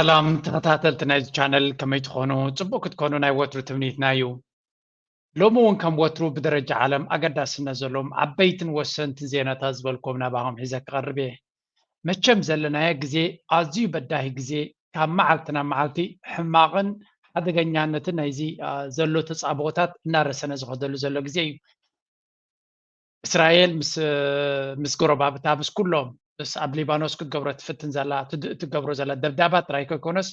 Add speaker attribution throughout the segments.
Speaker 1: ሰላም ተኸታተልቲ ናይዚ ቻነል ከመይ ትኾኑ ጽቡቕ ክትኮኑ ናይ ወትሩ ትምኒትና እዩ ሎሚ እውን ከም ወትሩ ብደረጃ ዓለም ኣገዳስነት ዘሎም ዓበይትን ወሰንትን ዜናታት ዝበልኩም ናባኹም ሒዘ ክቐርብ እየ መቸም ዘለናዮ ግዜ ኣዝዩ በዳሂ ግዜ ካብ መዓልቲ ናብ መዓልቲ ሕማቕን ሓደገኛነትን ናይዚ ዘሎ ተፃብኦታት እናረሰነ ዝኸደሉ ዘሎ ግዜ እዩ እስራኤል ምስ ጎረባብታ ምስ ኩሎም بس ኣብ ሊባኖስ ክትገብሮ ትፍትን ዘላ ትገብሮ ዘላ ደብዳባት ጥራይ ከይኮነስ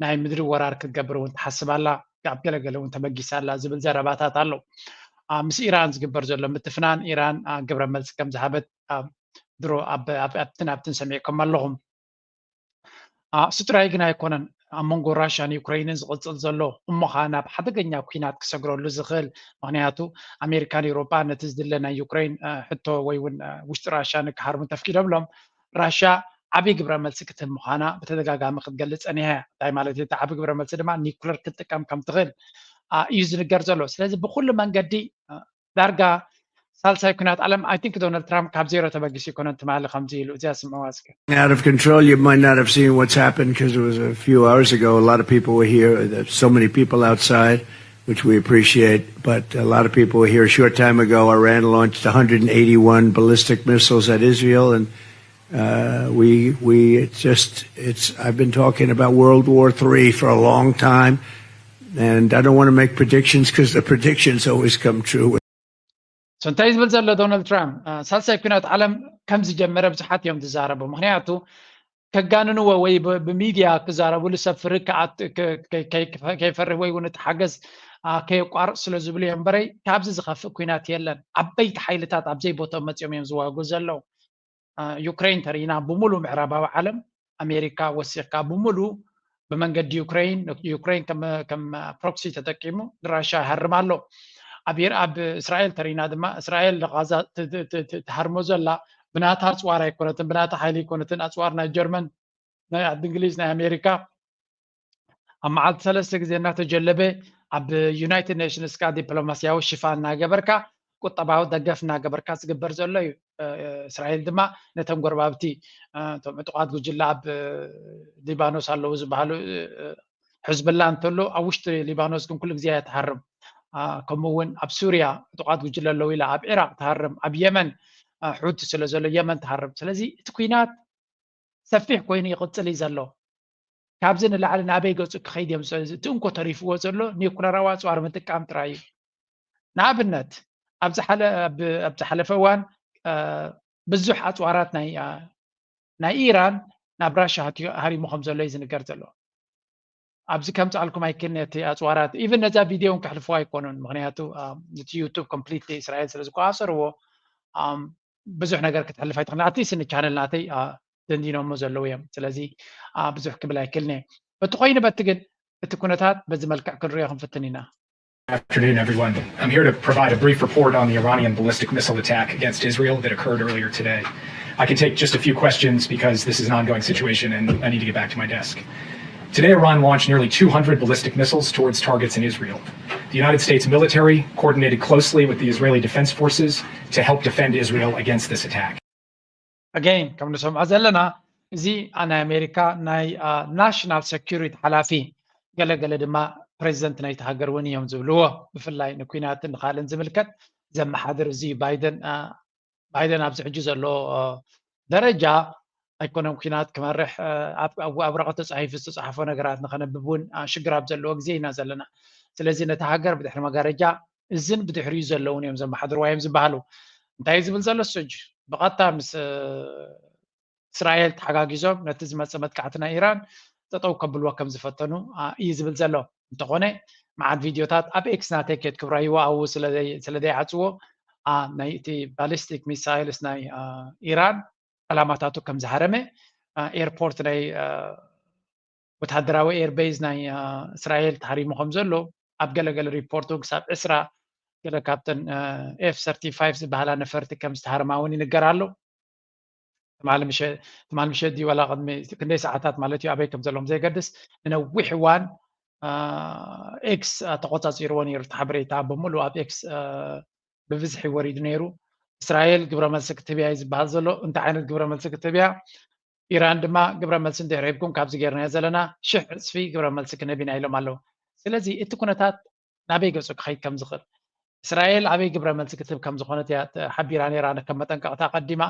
Speaker 1: ናይ ምድሪ ወራር ክትገብር እውን ትሓስብ ኣላ ኣብ ገለገለ እውን ተመጊሳ ኣላ ዝብል ዘረባታት ኣሎ ምስ ኢራን ዝግበር ዘሎ ምትፍናን ኢራን ግብረ መልሲ ከም ዝሃበት ድሮ ኣብትን ሰሚዕኩም ኣለኹም እሱ ጥራይ ግን ኣይኮነን ኣብ መንጎ ራሽያን ዩክሬንን ዝቕፅል ዘሎ እሞኻ ናብ ሓደገኛ ኩናት ክሰግረሉ ዝኽእል ምክንያቱ ኣሜሪካን ኤውሮጳ ነቲ ዝድለ ናይ ዩክሬን ሕቶ ወይ እውን ውሽጢ ራሽያ ንክሃርሙ ተፍኪዶምሎም ራሽያ ዓብይ ግብረ መልሲ ክትህብ ምዃና ብተደጋጋሚ ክትገልፅ ፀኒሓ እንታይ ማለት እቲ ዓብይ ግብረ መልሲ ድማ ኒኩለር ክትጥቀም ከም ትኽእል እዩ ዝንገር ዘሎ ስለዚ ብኩሉ መንገዲ ዳርጋ ሳልሳይ ኩናት ዓለም I think Donald Trump ካብ ዜሮ ተበጊሱ ይኮነን ትማሊ ከምዚ ኢሉ እዚኣ ስምዕዋስከ
Speaker 2: Out of control, you might not have seen what's happened because it was a few hours ago. A lot of people were here. There's so many people outside, which we appreciate. But a lot of people were here a short time ago. Iran launched 181 ballistic missiles at Israel, and I've been talking about World War III for a long time, and I don't want to make predictions because the predictions always come true.
Speaker 1: እንታይ ዝብል ዘሎ ዶናልድ ትራምፕ ሳልሳይ ኩናት ዓለም ከም ዝጀመረ ብዙሓት እዮም ዝዛረቡ ምክንያቱ ከጋንንዎ ወይ ብሚድያ ክዛረብሉ ሰብ ፍርህ ከይፈርህ ወይ እውን ተሓገዝ ከየቋርፅ ስለ ዝብሉ እዮም በረይ ካብዚ ዝኸፍእ ኩናት የለን ዓበይቲ ሓይልታት ኣብዘይ ቦቶም መፅኦም እዮም ዝዋግኡ ዘለው ዩክሬን ተሪና ብሙሉእ ምዕራባዊ ዓለም ኣሜሪካ ወሲኽካ ብሙሉእ ብመንገዲ ዩክሬን ከም ፕሮክሲ ተጠቂሙ ንራሽያ ይሃርም ኣሎ ኣብ እስራኤል ተሪና ድማ እስራኤል ንጋዛ ትሃርሞ ዘላ ብናታ ኣፅዋር ኣይኮነትን ብናታ ሓይሊ ኣይኮነትን ኣፅዋር ናይ ጀርመን ናይ እንግሊዝ ናይ ኣሜሪካ ኣብ መዓልቲ 3 ግዜ እናተጀለበ ኣብ ዩናይትድ ኔሽንስ ካ ዲፕሎማስያዊ ሽፋን እናገበርካ ቁጠባዊ ደገፍ እናገበርካ ዝግበር ዘሎ እዩ እስራኤል ድማ ነቶም ጎረባብቲ እቶም ዕጡቃት ጉጅለ ኣብ ሊባኖስ ኣለዉ ዝበሃሉ ሕዝብላ እንተሎ ኣብ ውሽጢ ሊባኖስ ግን ኩሉ ግዜ ትሃርም ከምኡ እውን ኣብ ሱርያ ዕጡቃት ጉጅለ ኣለዉ ኢላ ኣብ ኢራቅ ትሃርም ኣብ የመን ሑቲ ስለ ዘሎ የመን ትሃርም ስለዚ እቲ ኩናት ሰፊሕ ኮይኑ ይቕፅል እዩ ዘሎ ካብዚ ንላዕሊ ናበይ ገፁ ክኸይድ እዮም እቲ እንኮ ተሪፍዎ ዘሎ ኒኩለራዊ ኣፅዋር ምጥቃም ጥራይ እዩ ንኣብነት ኣብ ዝሓለፈ እዋን ብዙሕ ኣፅዋራት ናይ ኢራን ናብ ራሽያ ሃሪሙ ከም ዘሎ እዩ ዝንገር ዘሎ ኣብዚ ከም ፃልኩም ኣይክን እቲ ኣፅዋራት ኢቨን ነዛ ቪድዮ ክሕልፍዎ ኣይኮኑን ምክንያቱ እቲ ዩቱብ ኮምፕሊትሊ እስራኤል ስለ ዝቆፃፀርዎ ብዙሕ ነገር ክትሕልፍ ኣይትኽእልን ኣትሊስት ንቻነል ናተይ ደንዲኖሞ ዘለዉ እዮም ስለዚ ብዙሕ ክብል ኣይክልኒ በቲ ኮይኑ በቲ ግን እቲ ኩነታት በዚ መልክዕ ክንሪኦ ክንፍትን ኢና
Speaker 3: Afternoon, everyone. I'm here to provide a brief report on the Iranian ballistic missile attack against Israel that occurred earlier today. I can take just a few questions because this is an ongoing situation and I need to get back to my desk. Today, Iran launched nearly 200 ballistic missiles towards targets in Israel. The United States military coordinated closely with the Israeli Defense Forces to help defend Israel against this attack.
Speaker 1: Again, ከም ንሰምዖ ዘለና እዚ ናይ ኣሜሪካ ናይ ናሽናል ሴኩሪቲ ሓላፊ ገለገለ ድማ ፕሬዚደንት ናይቲ ሃገር እውን እዮም ዝብልዎ ብፍላይ ንኩናትን ንካልእን ዝምልከት ዘመሓድር እዚ ባይደን ኣብዚ ሕጂ ዘሎ ደረጃ ኣይኮነም ኩናት ክመርሕ ኣብ ወረቐት ተፃሒፉ ዝተፃሓፈ ነገራት ንኸነብብ እውን ሽግር ኣብ ዘለዎ ግዜ ኢና ዘለና ስለዚ ነቲ ሃገር ብድሕሪ መጋረጃ እዝን ብድሕሪኡ ዘለውን እዮም ዘመሓድርዋ እዮም ዝበሃሉ እንታይ ዝብል ዘሎ ስጅ ብቐጥታ ምስ እስራኤል ተሓጋጊዞም ነቲ ዝመፀ መጥቃዕቲ ናይ ኢራን ጠጠው ከብልዎ ከም ዝፈተኑ እዩ ዝብል ዘሎ እንተኾነ መዓት ቪድዮታት ኣብ ኤክስ ናተይ ከይትክብራይዎ ኣብኡ ስለዘይዓፅዎ ናይ እቲ ባሊስቲክ ሚሳይልስ ናይ ኢራን ዕላማታቱ ከም ዝሃረመ ኤርፖርት ናይ ወታደራዊ ኤርቤዝ ናይ እስራኤል ተሃሪሙ ከም ዘሎ ኣብ ገለገለ ሪፖርቱ ክሳብ 20 ገለ ካብተን F-35 ዝበሃላ ነፈርቲ ከም ዝተሃርማ እውን ይንገር ኣሎ ትማሊ ምሸት ድዩ ዋላ ቅድሚ ክንደይ ሰዓታት ማለት እዩ ኣበይ ከም ዘሎም ዘይገድስ ንነዊሕ እዋን ኤክስ ተቆፃፂርዎ ነይሩ እቲ ሓበሬታ ብምሉእ ኣብ ኤክስ ብብዝሒ ወሪዱ ነይሩ እስራኤል ግብረ መልሲ ክትህብያ እዩ ዝበሃል ዘሎ እንታይ ዓይነት ግብረ መልሲ ክትህብያ ኢራን ድማ ግብረ መልሲ እንድሕሪብኩም ካብዚ ጌርና ዘለና 1000 ዕፅፊ ግብረ መልሲ ክነቢና ኢሎም ኣለዉ ስለዚ እቲ ኩነታት ናበይ ገፁ ክኸይድ ከም ዝኽእል እስራኤል ኣበይ ግብረ መልሲ ክትህብ ከም ዝኾነት እያ ሓቢራ ነይራ ከም መጠንቀቕታ ቀዲማ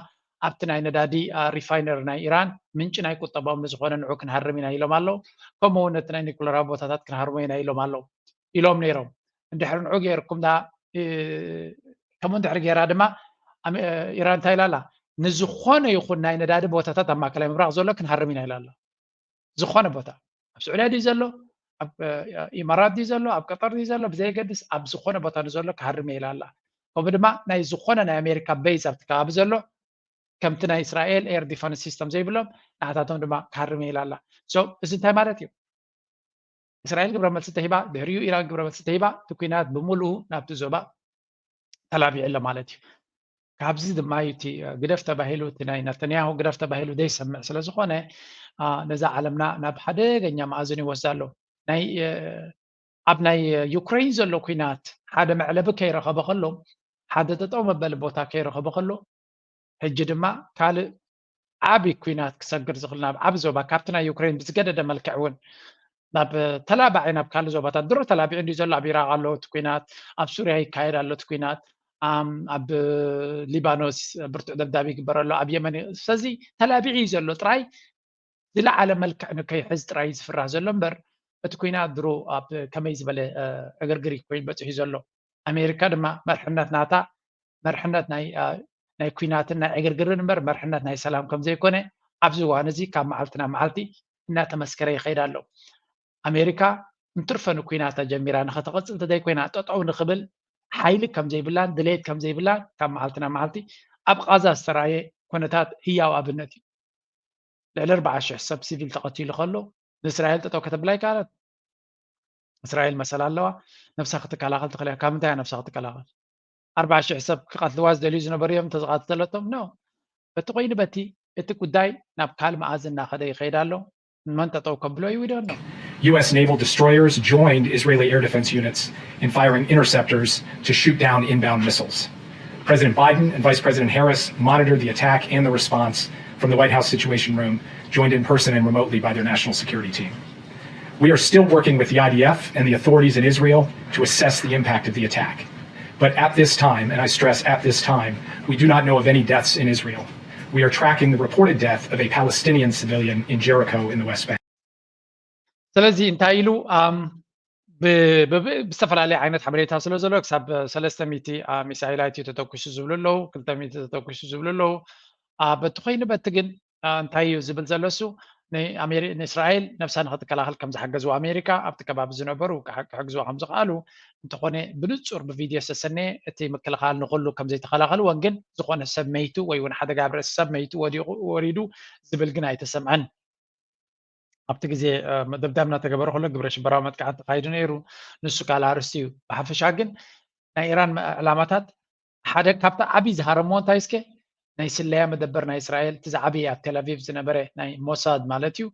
Speaker 1: ኣብቲ ናይ ነዳዲ ሪፋይነር ናይ ኢራን ምንጭ ናይ ቁጠባኦም ንዝኾነ ንዑ ክንሃርም ኢና ኢሎም ኣለዉ ከምኡ እውን እቲ ናይ ኒኩለራዊ ቦታታት ክንሃርሞ ኢና ኢሎም ኣለዉ ኢሎም ነይሮም እንድሕሪ ንዑ ጌርኩም ከምኡ እንድሕሪ ጌራ ድማ ኢራን እንታይ ኢላ ኣላ ንዝኾነ ይኹን ናይ ነዳዲ ቦታታት ኣብ ማእከላይ ምብራቕ ዘሎ ክንሃርም ኢና ኢላ ኣላ ዝኾነ ቦታ ኣብ ስዑድያ ድዩ ዘሎ ኣብ ኢማራት ድዩ ዘሎ ኣብ ቀጠር ድዩ ዘሎ ብዘይገድስ ኣብ ዝኾነ ቦታ ንዘሎ ክሃርም ኢላ ኣላ ከምኡ ድማ ናይ ዝኾነ ናይ ኣሜሪካ ቤዝ ኣብቲ ከባቢ ዘሎ ከምቲ ናይ እስራኤል ኤር ዲፈንስ ሲስተም ዘይብሎም ንዓታቶም ድማ ክሃርም ኢላ ኣላ እዚ እንታይ ማለት እዩ እስራኤል ግብረ መልሲ ተሂባ ድሕሪኡ ኢራን ግብረ መልሲ ተሂባ እቲ ኩናት ብምሉኡ ናብቲ ዞባ ተላቢዑ ኣሎ ማለት እዩ ካብዚ ድማ እቲ ግደፍ ተባሂሉ እቲ ናይ ነተንያሁ ግደፍ ተባሂሉ ዘይሰምዕ ስለ ዝኾነ ነዛ ዓለምና ናብ ሓደገኛ መኣዝን ይወስዳ ኣሎ ኣብ ናይ ዩክሬን ዘሎ ኩናት ሓደ መዕለቢ ከይረኸበ ከሎ ሓደ ጠጠው መበሊ ቦታ ከይረኸበ ከሎ ሕጂ ድማ ካልእ ዓብዪ ኩናት ክሰግር ዝኽእል ናብ ዓብ ዞባ ካብቲ ናይ ዩክሬን ብዝገደደ መልክዕ እውን ናብ ተላባዒ ናብ ካልእ ዞባታት ድሮ ተላቢዑ እንዲ ዘሎ ኣብ ኢራቅ ኣሎ እቲ ኩናት ኣብ ሱርያ ይካየድ ኣሎ እቲ ኩናት ኣብ ሊባኖስ ብርቱዕ ደብዳቤ ይግበር ኣሎ ኣብ የመን ስለዚ ተላቢዑ እዩ ዘሎ ጥራይ ዝለዓለ መልክዕ ንከይሕዝ ጥራይ ዝፍራሕ ዘሎ እምበር እቲ ኩናት ድሮ ኣብ ከመይ ዝበለ ዕግርግር ኮይኑ በፂሑ ዘሎ ኣሜሪካ ድማ መርሕነት ናታ መርሕነት ናይ ኩናትን ናይ ዕግርግርን እምበር መርሕነት ናይ ሰላም ከም ዘይኮነ ኣብዚ እዋን እዚ ካብ መዓልቲ ናብ መዓልቲ እናተመስከረ ይኸይድ ኣሎ ኣሜሪካ እንትርፈን ኩናት ጀሚራ ንኸተቐፅል ተዘይኮይና ጠጠው ንኽብል ሓይሊ ከም ዘይብላን ድሌት ከም ዘይብላን ካብ መዓልቲ ናብ መዓልቲ ኣብ ቃዛ ዝተረኣየ ኩነታት ህያው ኣብነት እዩ ልዕሊ 40,000 ሰብ ሲቪል ተቐቲሉ ከሎ ንእስራኤል ጠጠው ከተብላ ይከኣለት እስራኤል መሰል ኣለዋ ነፍሳ ክትከላኸል ትኽእል እያ ካብ ምንታይ እያ ነፍሳ ክትከላኸል 40,000 ሰብ ክቐትልዋ ዝደልዩ ዝነበሩ እዮም ተዝቐተለቶም ኖ በቲ ኮይኑ በቲ እቲ ጉዳይ ናብ ካልእ መኣዝን እናኸደ ይኸይድ ኣሎ መን ጠጠው ከብሎ እዩ ዊዶን ነው
Speaker 3: U.S. naval destroyers joined Israeli air defense units in firing interceptors to shoot down inbound missiles. President Biden and Vice President Harris monitored the attack and the response from the White House Situation Room, joined in person and remotely by their national security team. We are still working with the IDF and the authorities in Israel to assess the impact of the attack. But at this time, and I stress at this time, we do not know of any deaths in Israel. We are tracking the reported death of a Palestinian civilian in Jericho in the West Bank.
Speaker 1: ስለዚ እንታይ ኢሉ ብዝተፈላለየ ዓይነት ሓበሬታ ስለ ዘሎ ክሳብ 300 ሚሳይላት እዩ ተተኩሱ ዝብሉ ኣለዉ 200 ተተኩሱ ዝብሉ ኣለዉ በቲ ኮይኑ በቲ ግን እንታይ እዩ ዝብል ዘሎ እሱ ንእስራኤል ነፍሳ ንኽትከላኸል ከም ዝሓገዝዎ ኣሜሪካ ኣብቲ ከባቢ ዝነበሩ ክሕግዝዎ ከም ዝኽኣሉ እንተኾነ ብንፁር ብቪድዮ ዝተሰነየ እቲ ምክልኻል ንኩሉ ከም ዘይተኸላኸልዎን ግን ዝኾነ ሰብ መይቱ ወይ እውን ሓደጋ ኣብ ርእሲ ሰብ መይቱ ወሪዱ ዝብል ግን ኣይተሰምዐን ኣብቲ ግዜ ደብዳብ እናተገበረ ከሎ ግብረ ሽበራዊ መጥቃዕቲ ተካይዱ ነይሩ ንሱ ካልእ ኣርስቲ እዩ ብሓፈሻ ግን ናይ ኢራን ዕላማታት ሓደ ካብቲ ዓብዪ ዝሃረምዎ እንታይ እስከ ናይ ስለያ መደበር ናይ እስራኤል እቲ ዝዓበየ ኣብ ቴልኣቪቭ ዝነበረ ናይ ሞሳድ ማለት እዩ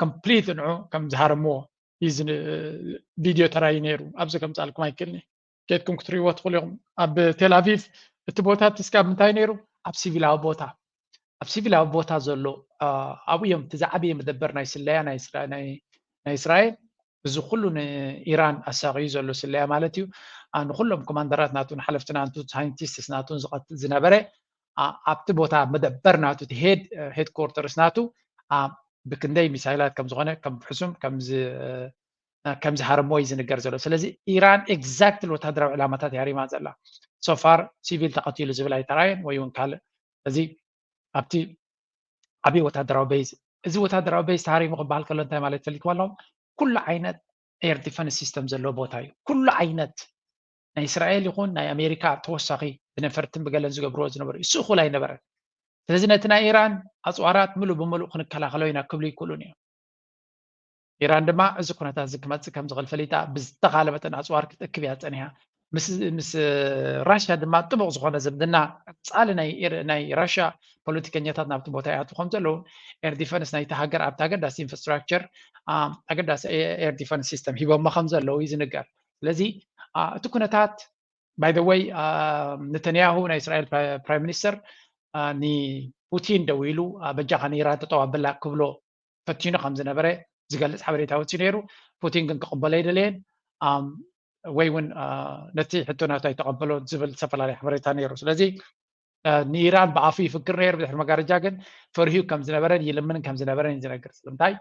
Speaker 1: ኮምፕሊት ንዑ ከም ዝሃረምዎ እዩ ቪድዮ ተራእዩ ነይሩ ኣብዚ ከምፃልኩም ኣይክእልኒ ከድኩም ክትርእይዎ ትኽእሉ ኢኹም ኣብ ቴልኣቪቭ እቲ ቦታ እስካብ ምንታይ ነይሩ ኣብ ሲቪላዊ ቦታ ኣብ ሲቪላዊ ቦታ ዘሎ ኣብኡ እዮም እቲ ዝዓበየ መደበር ናይ ስለያ ናይ እስራኤል እዚ ኩሉ ንኢራን ኣሳቂዩ ዘሎ ስለያ ማለት እዩ ንኩሎም ኮማንደራት ናቱ ንሓለፍቲ ናቱ ሳይንቲስትስ ናቱ ዝነበረ ኣብቲ ቦታ መደበር ናቱ እቲ ሄድ ኮርተርስ ናቱ ብክንደይ ሚሳይላት ከም ዝኾነ ከም ሕሱም ከም ዝሃረምዎ እዩ ዝንገር ዘሎ ስለዚ ኢራን ኤግዛክትሊ ወታደራዊ ዕላማታት ያሪማ ዘላ ሶፋር ሲቪል ተቐቲሉ ዝብል ኣይተራእየን ወይ እውን ካልእ እዚ ኣብቲ ዓብዪ ወታደራዊ ቤዝ እዚ ወታደራዊ ቤዝ ተሃሪሙ ክበሃል ከሎ እንታይ ማለት ፈልግኩም ኣለኹም ኩሉ ዓይነት ኤር ዲፈንስ ሲስተም ዘለዎ ቦታ እዩ ኩሉ ዓይነት ናይ እስራኤል ይኹን ናይ ኣሜሪካ ተወሳኺ ብነፈርትን ብገለን ዝገብርዎ ዝነበሩ እሱ እኹል ኣይነበረን ስለዚ ነቲ ናይ ኢራን ኣፅዋራት ሙሉእ ብምሉእ ክንከላኸሎ ኢና ክብሉ ይክእሉን እዮም ኢራን ድማ እዚ ኩነታት እዚ ክመፅእ ከም ዝኽእል ፈሊጣ ብዝተኻለ መጠን ኣፅዋር ክትእክብ እያ ፀኒሓ ምስ ራሽያ ድማ ጥቡቕ ዝኾነ ዝምድና ፃሊ ናይ ራሽያ ፖለቲከኛታት ናብቲ ቦታ ይኣትዉ ከም ዘለዉ ኤር ዲፈንስ ናይቲ ሃገር ኣብቲ ኣገዳሲ ኢንፍራስትራክቸር ኣገዳሲ ኤር ዲፈንስ ሲስተም ሂቦሞ ከም ዘለዉ እዩ ዝንገር ስለዚ እቲ ኩነታት ባይ ዘ ወይ ነተንያሁ ናይ እስራኤል ፕራይም ሚኒስተር ፑቲን ደው ኢሉ በጃኻ ንኢራን ተጠዋብላ ክብሎ ፈቲኑ ከም ዝነበረ ዝገልጽ ሓበሬታ ወፂኡ ነይሩ ፑቲን ግን ክቕበሎ ኣይደለየን ወይ እውን ነቲ ሕቶናቱ ኣይተቐበሎ ዝብል ዝተፈላለዩ ሓበሬታ ነይሩ ስለዚ ንኢራን ብኣፉ ይፍክር ነይሩ ብድሕሪ መጋረጃ ግን ፈርሂዩ ከም ዝነበረን ይልምን ከም ዝነበረን ዝነግር ስለምንታይ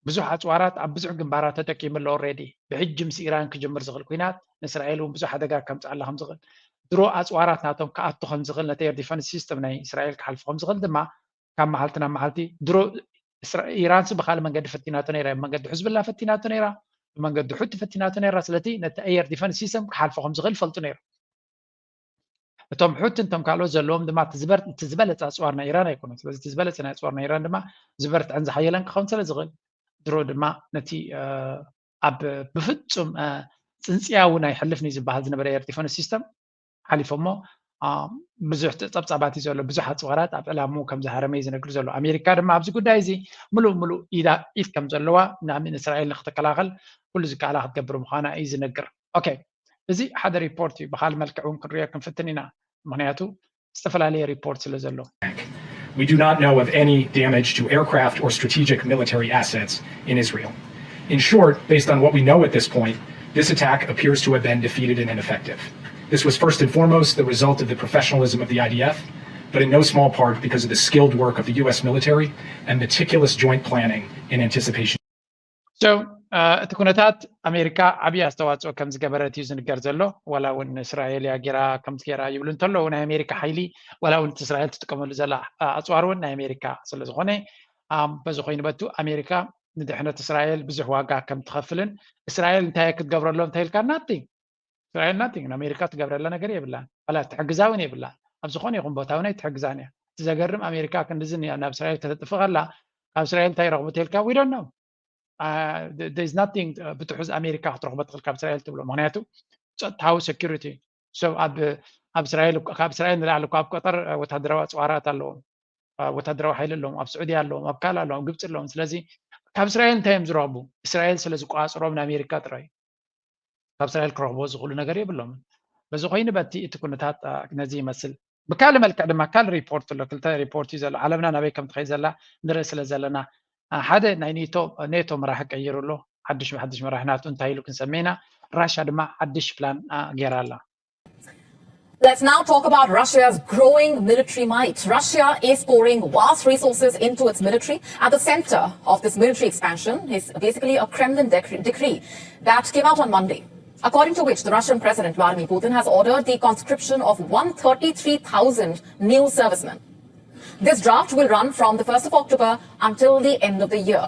Speaker 1: ብዙሕ ኣፅዋራት ኣብ ብዙሕ ግንባራት ተጠቂሙ ኣሎ ኦልሬዲ ብሕጂ ምስ ኢራን ክጅምር ዝኽእል ኩናት ንእስራኤል እውን ብዙሕ ሓደጋ ከምፅኣላ ከም ዝኽእል ድሮ ኣፅዋራት ናቶም ክኣቱ ከም ዝኽእል ነቲ ኤር ዲፈንስ ሲስተም ናይ እስራኤል ክሓልፉ ከም ዝኽእል ድማ ካብ መዓልቲ ናብ መዓልቲ ድሮ ኢራን ብካልእ መንገዲ ፈቲናቶ ነይራ ብመንገዲ ሕዝብላ ፈቲናቶ ነይራ ብመንገዲ ሕቲ ፈቲናቶ ነይራ ስለቲ ነቲ ኤር ዲፈንስ ሲስተም ክሓልፎ ከም ዝኽእል ፈልጡ ነይሩ እቶም ሕቲ እንቶም ካልኦት ዘለዎም ድማ እቲ ዝበለፀ ኣፅዋር ናይ ኢራን ኣይኮኑን ስለዚ እቲ ዝበለፀ ናይ ኣፅዋር ናይ ኢራን ድማ ዝበርትዕን ዝሓየለን ክኸውን ስለ ዝኽእል ድሮ ድማ ነቲ ኣብ ብፍጹም ፅንፅያ እውን ኣይሕልፍኒ ዝበሃል ዝነበረ ኤር ዲፈንስ ሲስተም ሓሊፎሞ ብዙሕ ፀብፃባት እዩ ዘሎ ብዙሕ ኣፅዋራት ኣብ ዕላሙ ከም ዝሃረመ እዩ ዝነግር ዘሎ ኣሜሪካ ድማ ኣብዚ ጉዳይ እዚ ሙሉእ ኢድ ከም ዘለዋ ንእስራኤል ንክትከላኸል ኩሉ ዝከኣላ ክትገብር ምዃና እዩ ዝነግር ኦኬ እዚ ሓደ ሪፖርት እዩ ብካልእ መልክዕ እውን ክንሪኦ ክንፍትን ኢና ምክንያቱ ዝተፈላለየ ሪፖርት ስለ ዘሎ
Speaker 3: We do not know of any damage to aircraft or strategic military assets in Israel. In short, based on what we know at this point, this attack appears to have been defeated and ineffective. This was first and foremost the result of the professionalism of the IDF, but in no small part because of the skilled work of the US military and meticulous joint planning in anticipation.
Speaker 1: So, እቲ ኩነታት ኣሜሪካ ዓብዪ ኣስተዋፅኦ ከም ዝገበረት እዩ ዝንገር ዘሎ ዋላ እውን እስራኤል ያ ጌራ ከምቲ ጌራ ይብሉ እንተሎ ናይ ኣሜሪካ ሓይሊ ዋላ እውን እስራኤል ትጥቀመሉ ዘላ ኣፅዋር እውን ናይ ኣሜሪካ ስለ ዝኾነ በዚ ኮይኑ በቱ ኣሜሪካ ንድሕነት እስራኤል ብዙሕ ዋጋ ከም ትኸፍልን እስራኤል እንታይ ክትገብረሎ እንታይ ኢልካ ናቲንግ እስራኤል ናቲንግ ንኣሜሪካ ትገብረላ ነገር የብላን ዋላ ትሕግዛ እውን የብላ ኣብ ዝኾነ ይኹን ቦታ እውን ኣይትሕግዛን እያ እቲ ዘገርም ኣሜሪካ ክንዲዚ ናብ እስራኤል ተተጥፍ ከላ ካብ እስራኤል እንታይ ረኽቦት ኢልካ ዊ ዶንት ኖው there is nothing بتحوز أمريكا تروح كاب إسرائيل تبلو معناته تاو security so أب إسرائيل كاب إسرائيل نلعب كاب قطر وتهدروا أسعارات لهم وتهدروا حيل لهم أب سعودية لهم أب كلا لهم جبت لهم سلزي كاب إسرائيل تهم زرابو إسرائيل سلزي قاس روب من أمريكا تراي كاب إسرائيل كروبوز يقولون قريب لهم بس خوين بتي تكون تات نزي مثل بكلم الكلمة كال ريبورت لو كلتا ريبورت يزال علمنا نبي كم تخيزلا ندرس لزلنا حدا نيتو مراح يغيروا له حدش مراح ناتو انتهي له كنسمينا راشا دما حدش بلان غيرالا.
Speaker 4: Let's now talk about Russia's growing military might. Russia is pouring vast resources into its military. At the center of this military expansion is basically a Kremlin decree that came out on Monday, according to which the Russian President Vladimir Putin has ordered the conscription of 133,000 new servicemen. This draft will run from the 1st of October until the end of the year.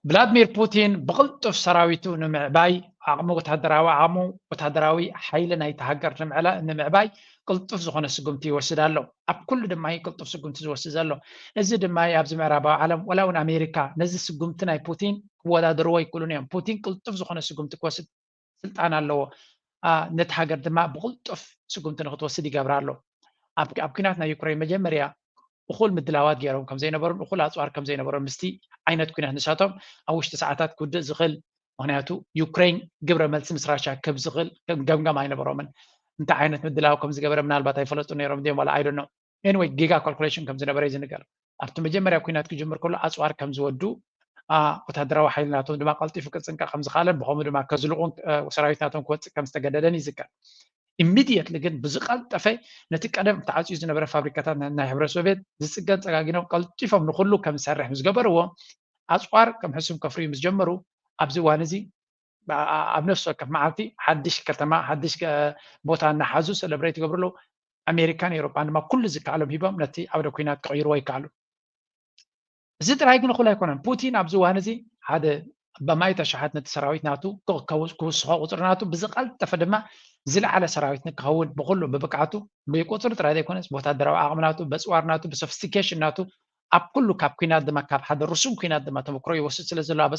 Speaker 1: فلاديمير بوتين بقلطف سراويتو نمعباي عقمو وتهدراوي حيلنا يتهجر نمعلا نمعباي قلطف زخون السقمتي وسدالو أب كل دماي قلطف سقمتي وسدالو نزي دماي أبز معرابا عالم ولا ون أمريكا نزي سقمتنا بوتين ولا دروا يقولون يوم بوتين قلطف زخون السقمتي وسد سلطان اللو نتهجر دماء بقلطف سقمتنا خطوسدي قبرالو أب كناتنا يوكرين مجمريا أخول مدلاوات جيرهم كم زي نبرم أخول أسوار كم زي نبرم مستي عينت كنا نشاتهم أوش تساعات كود زغل معناته يوكرين قبل ملس مسراشة كم زغل كم عين برامن أنت عينت مدلاو كم زي قبل من الباتاي فلسطين يرم ديم ولا I don't know anyway giga calculation كم زي نبرة زي نقال أفتح مجمريا كنات كجمر كله أسوار كم زودو وتهدروا حيلناتهم دما قلتي فكرة سنك خمس خالد بهم دما كزلقون وسرايتناتهم كوت كم استجددني زكا immediately ግን ብዝቐልጠፈ ነቲ ቀደም ተዓፅዩ ዝነበረ ፋብሪካታት ናይ ሕብረተሰብ ዝፅገን ፀጋጊኖም ቀልጢፎም ንኩሉ ከም ዝሰርሕ ምስ ገበርዎ ኣፅዋር ከም ሕሱም ከፍርዩ ምስ ጀመሩ ኣብዚ እዋን እዚ ኣብ ነፍሲ ወከፍ መዓልቲ ሓድሽ ከተማ ሓድሽ ቦታ እናሓዙ ሰለብሬት ይገብርሉ ኣሜሪካን ኤውሮፓን ድማ ኩሉ ዝከኣሎም ሂቦም ነቲ ዓውደ ኩናት ክቕይርዎ ይከኣሉ እዚ ጥራይ ግን ኩሉ ኣይኮነን ፑቲን ኣብዚ እዋን እዚ ሓደ በማይ ተሸሓት ነቲ ሰራዊት ናቱ ክውስኾ ቁፅሪ ናቱ ብዝቐልጠፈ ድማ ዝለዓለ ሰራዊት ንክኸውን ብኩሉ ብብቅዓቱ ብቁፅሪ ጥራይ ዘይኮነስ ብወታደራዊ ዓቕምናቱ በፅዋርናቱ ብሶፊስቲኬሽን ናቱ ኣብ ኩሉ ካብ ኩናት ድማ ካብ ሓደ ርሱም ኩናት ድማ ተመክሮ ይወስድ ስለ ዘሎ ኣብ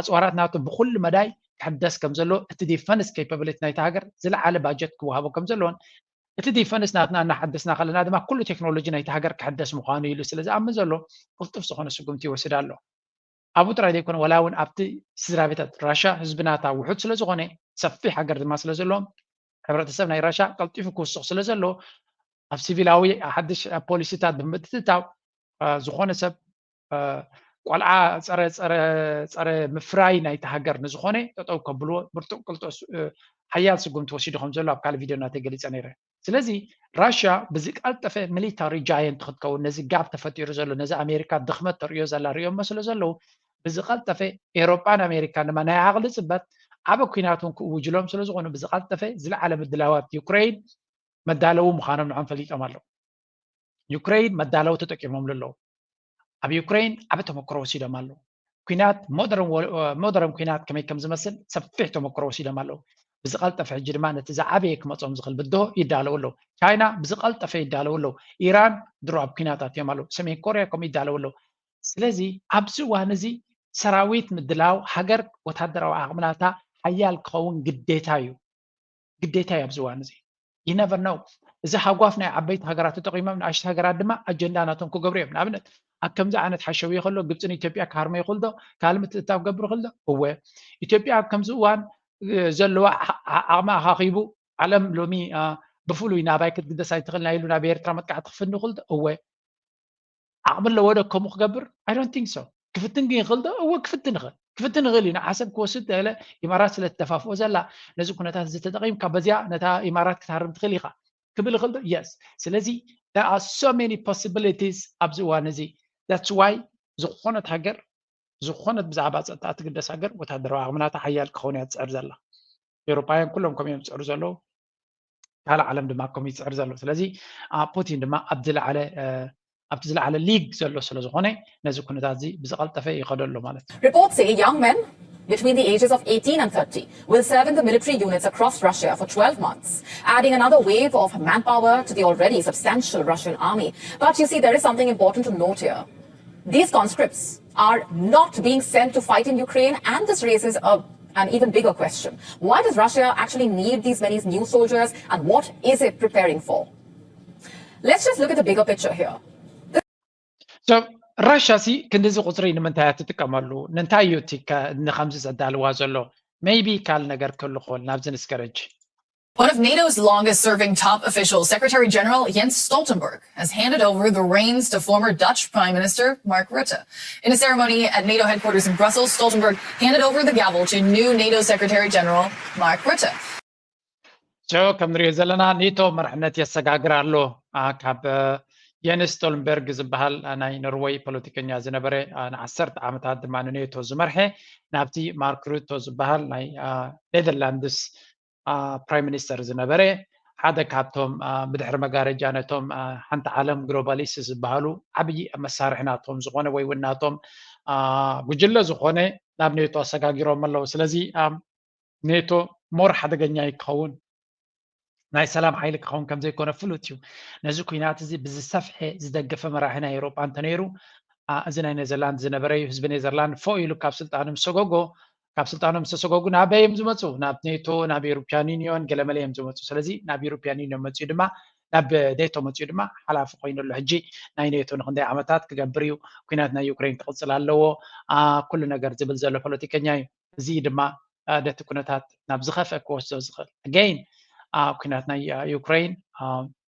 Speaker 1: ኣፅዋራት ናቱ ብኩሉ መዳይ ክሕደስ ከም ዘሎ እቲ ዲፈንስ ኬፓቢሊቲ ናይቲ ሃገር ዝለዓለ ባጀት ክወሃቦ ከም ዘለዎን እቲ ዲፈንስ ናትና እናሓደስና ከለና ድማ ኩሉ ቴክኖሎጂ ናይቲ ሃገር ክሕደስ ምዃኑ ኢሉ ስለ ዝኣምን ዘሎ ቅልጡፍ ዝኾነ ስጉምቲ ይወስድ ኣሎ ኣብኡ ጥራይ ዘይኮነ ወላ እውን ኣብቲ ስድራ ቤታት ራሻ ህዝብናታ ውሑድ ስለ ዝኾነ ሰፊሕ ሃገር ድማ ስለ ዘሎ ሕብረተሰብ ናይ ራሻ ቀልጢፉ ክውስኽ ስለ ዘሎ ኣብ ሲቪላዊ ሓድሽ ፖሊሲታት ብምትትታው ዝኾነ ሰብ ቆልዓ ፀረ ምፍራይ ናይቲ ሃገር ንዝኾነ ጠጠው ከብልዎ ብርቱዕ ቅልጡስ ሓያል ስጉምቲ ወሲዱ ከም ዘሎ ኣብ ካልእ ቪድዮ እናተገሊፀ ነይረ ስለዚ ራሽያ ብዝቃልጠፈ ሚሊታሪ ጃየንት ክትከውን ነዚ ጋብ ተፈጢሩ ዘሎ ነዚ ኣሜሪካ ድኽመት ተርእዮ ዘላ ሪኦም መስሎ ዘለዉ ብዝቃልጠፈ ኤሮጳን ኣሜሪካን ድማ ናይ ዓቕሊ ፅበት ዓበ ኩናት እውን ክእውጅሎም ስለ ዝኾኑ ብዝቃልጠፈ ዝለዓለ ምድላዋት ዩክሬን መዳለዉ ምዃኖም ንዖም ፈሊጦም ኣለዉ ዩክሬን መዳለዉ ተጠቂሞም ኣለዉ ኣብ ዩክሬን ዓበ ተመክሮ ወሲዶም ኣለዉ ኩናት ሞደርን ኩናት ከመይ ከም ዝመስል ሰፊሕ ተመክሮ ወሲዶም ኣለዉ ብዝቃልጠፈ ሕጂ ድማ ነቲ ዝዓበየ ክመፆም ዝኽእል ብድሆ ይዳለዉ ኣለዉ ቻይና ብዝቃልጠፈ ይዳለዉ ኣለዉ ኢራን ድሮ ኣብ ኩናታት እዮም ኣለዉ ሰሜን ኮርያ ከምኡ ይዳለዉ ኣለዉ ስለዚ ኣብዚ እዋን እዚ ሰራዊት ምድላው ሃገር ወታደራዊ ዓቕምናታ ሓያል ክኸውን ግዴታ እዩ ኣብዚ እዋን እዚ ይነቨር ነው እዚ ሃጓፍ ናይ ዓበይቲ ሃገራት ተጠቂሞም ንኣሽቲ ሃገራት ድማ ኣጀንዳ ናቶም ክገብሩ እዮም ንኣብነት ኣብ ከምዚ ዓይነት ሓሸዊ ከሎ ግብፅን ኢትዮጵያ ካርመ ይኽእል ዶ ካልእ ምትእትታው ክገብሩ ይኽእል ዶ እወ ኢትዮጵያ ኣብ ከምዚ እዋን ዘለዋ ዓቕማ ኣኻኺቡ ዓለም ሎሚ ብፍሉይ ናባይ ክትግደስ ኣይትኽእል ኢሉ ናብ ኤርትራ መጥቃዕቲ ክፍኒ ይኽእል ዶ እወ ዓቕሚ ኣለዎ ዶ ከምኡ ክገብር ኣይ ዶንት ቲንክ ሶ ክፍትን ግን ይኽእል ዶ እወ ክፍትን ይኽእል እዩ ንሓሰብ ክወስድ ተለ ኢማራት ስለ ተተፋፍኦ ዘላ ነዚ ኩነታት እዚ ተጠቒምካ በዚያ ነታ ኢማራት ክትሃርም ትኽእል ኢኻ ክብል ይኽእል ዶ የስ ስለዚ there are so many possibilities ኣብዚ እዋን እዚ that's why ዝኾነት ሃገር ዝኾነት ብዛዕባ ፀጥታ ትግደስ ሃገር ወታደራዊ ዓቕምናታ ሓያል ክኸውን እያ ትፅዕር ዘላ ኤውሮጳውያን ኩሎም ከምኡ እዮም ዝፅዕሩ ዘለዉ ካልእ ዓለም ድማ ከምኡ ይፅዕር ዘሎ ስለዚ ፑቲን ድማ ኣብቲ ዝለዓለ ሊግ ዘሎ ስለ ዝኾነ ነዚ ኩነታት እዚ ብዝቐልጠፈ ይኸደሎ ማለት እዩ
Speaker 4: Reports say young men between the ages of 18 and 30 will serve in the military units across Russia for 12 months, adding another wave of manpower to the already substantial Russian army. But you see, there is something important to note here. These conscripts are not being sent to fight in Ukraine, and this raises an even bigger question. Why does Russia actually need these many new soldiers, and what is it preparing for? Let's just look at the bigger picture here.
Speaker 1: So, ራሽያ ሲ ክንዲዚ ቁፅሪ ንምንታይ እያ ትጥቀመሉ ንንታይ እዩ እቲ ንከምዚ ዘዳልዋ ዘሎ ሜይቢ ካል ነገር ክህሉ ክኾን ናብዚ ንስከረጅ
Speaker 5: One of NATO's longest-serving top officials, Secretary General Jens Stoltenberg, has handed over the reins to former Dutch Prime Minister Mark Rutte. In a ceremony at NATO headquarters in Brussels, Stoltenberg handed over the gavel to new NATO Secretary General Mark Rutte.
Speaker 1: So, ከም ንሪኦ ዘለና ኔቶ መርሕነት የሰጋግር ኣሎ ካብ የንስ ስቶልንበርግ ዝበሃል ናይ ኖርዌይ ፖለቲከኛ ዝነበረ ን10 ዓመታት ድማ ንኔቶ ዝመርሐ ናብቲ ማርክ ሩቶ ዝበሃል ናይ ኔዘርላንድስ ፕራይም ሚኒስተር ዝነበረ ሓደ ካብቶም ብድሕሪ መጋረጃ ነቶም ሓንቲ ዓለም ግሎባሊስት ዝበሃሉ ዓብይ መሳርሒ ናቶም ዝኾነ ወይ እውን ናቶም ጉጅለ ዝኾነ ናብ ኔቶ ኣሰጋጊሮም ኣለዉ ስለዚ ኔቶ ሞር ሓደገኛ ይክኸውን ናይ ሰላም ሓይሊ ክኸውን ከም ዘይኮነ ፍሉጥ እዩ ነዚ ኩናት እዚ ብዝሰፍሐ ዝደገፈ መራሒ ናይ ኤውሮጳ እንተነይሩ እዚ ናይ ኔዘርላንድ ዝነበረ እዩ ህዝቢ ኔዘርላንድ ፎ ኢሉ ካብ ስልጣኖም ዝተሰጎጉ ናበይ እዮም ዝመፁ ናብ ኔቶ ናብ ኤውሮፕያን ዩኒዮን ገለመለ እዮም ዝመፁ ስለዚ ናብ ኤውሮፕያን ዩኒዮን መፅኡ ድማ ናብ ኔቶ መፅኡ ድማ ሓላፊ ኮይኑሎ ሕጂ ናይ ኔቶ ንክንደይ ዓመታት ክገብር እዩ ኩናት ናይ ዩክሬን ክቕፅል ኣለዎ ኩሉ ነገር ዝብል ዘሎ ፖለቲከኛ እዩ እዚ ድማ ነቲ ኩነታት ናብ ዝኸፍአ ክወስዶ ዝኽእል ኣገይን ኩናት ናይ ዩክሬን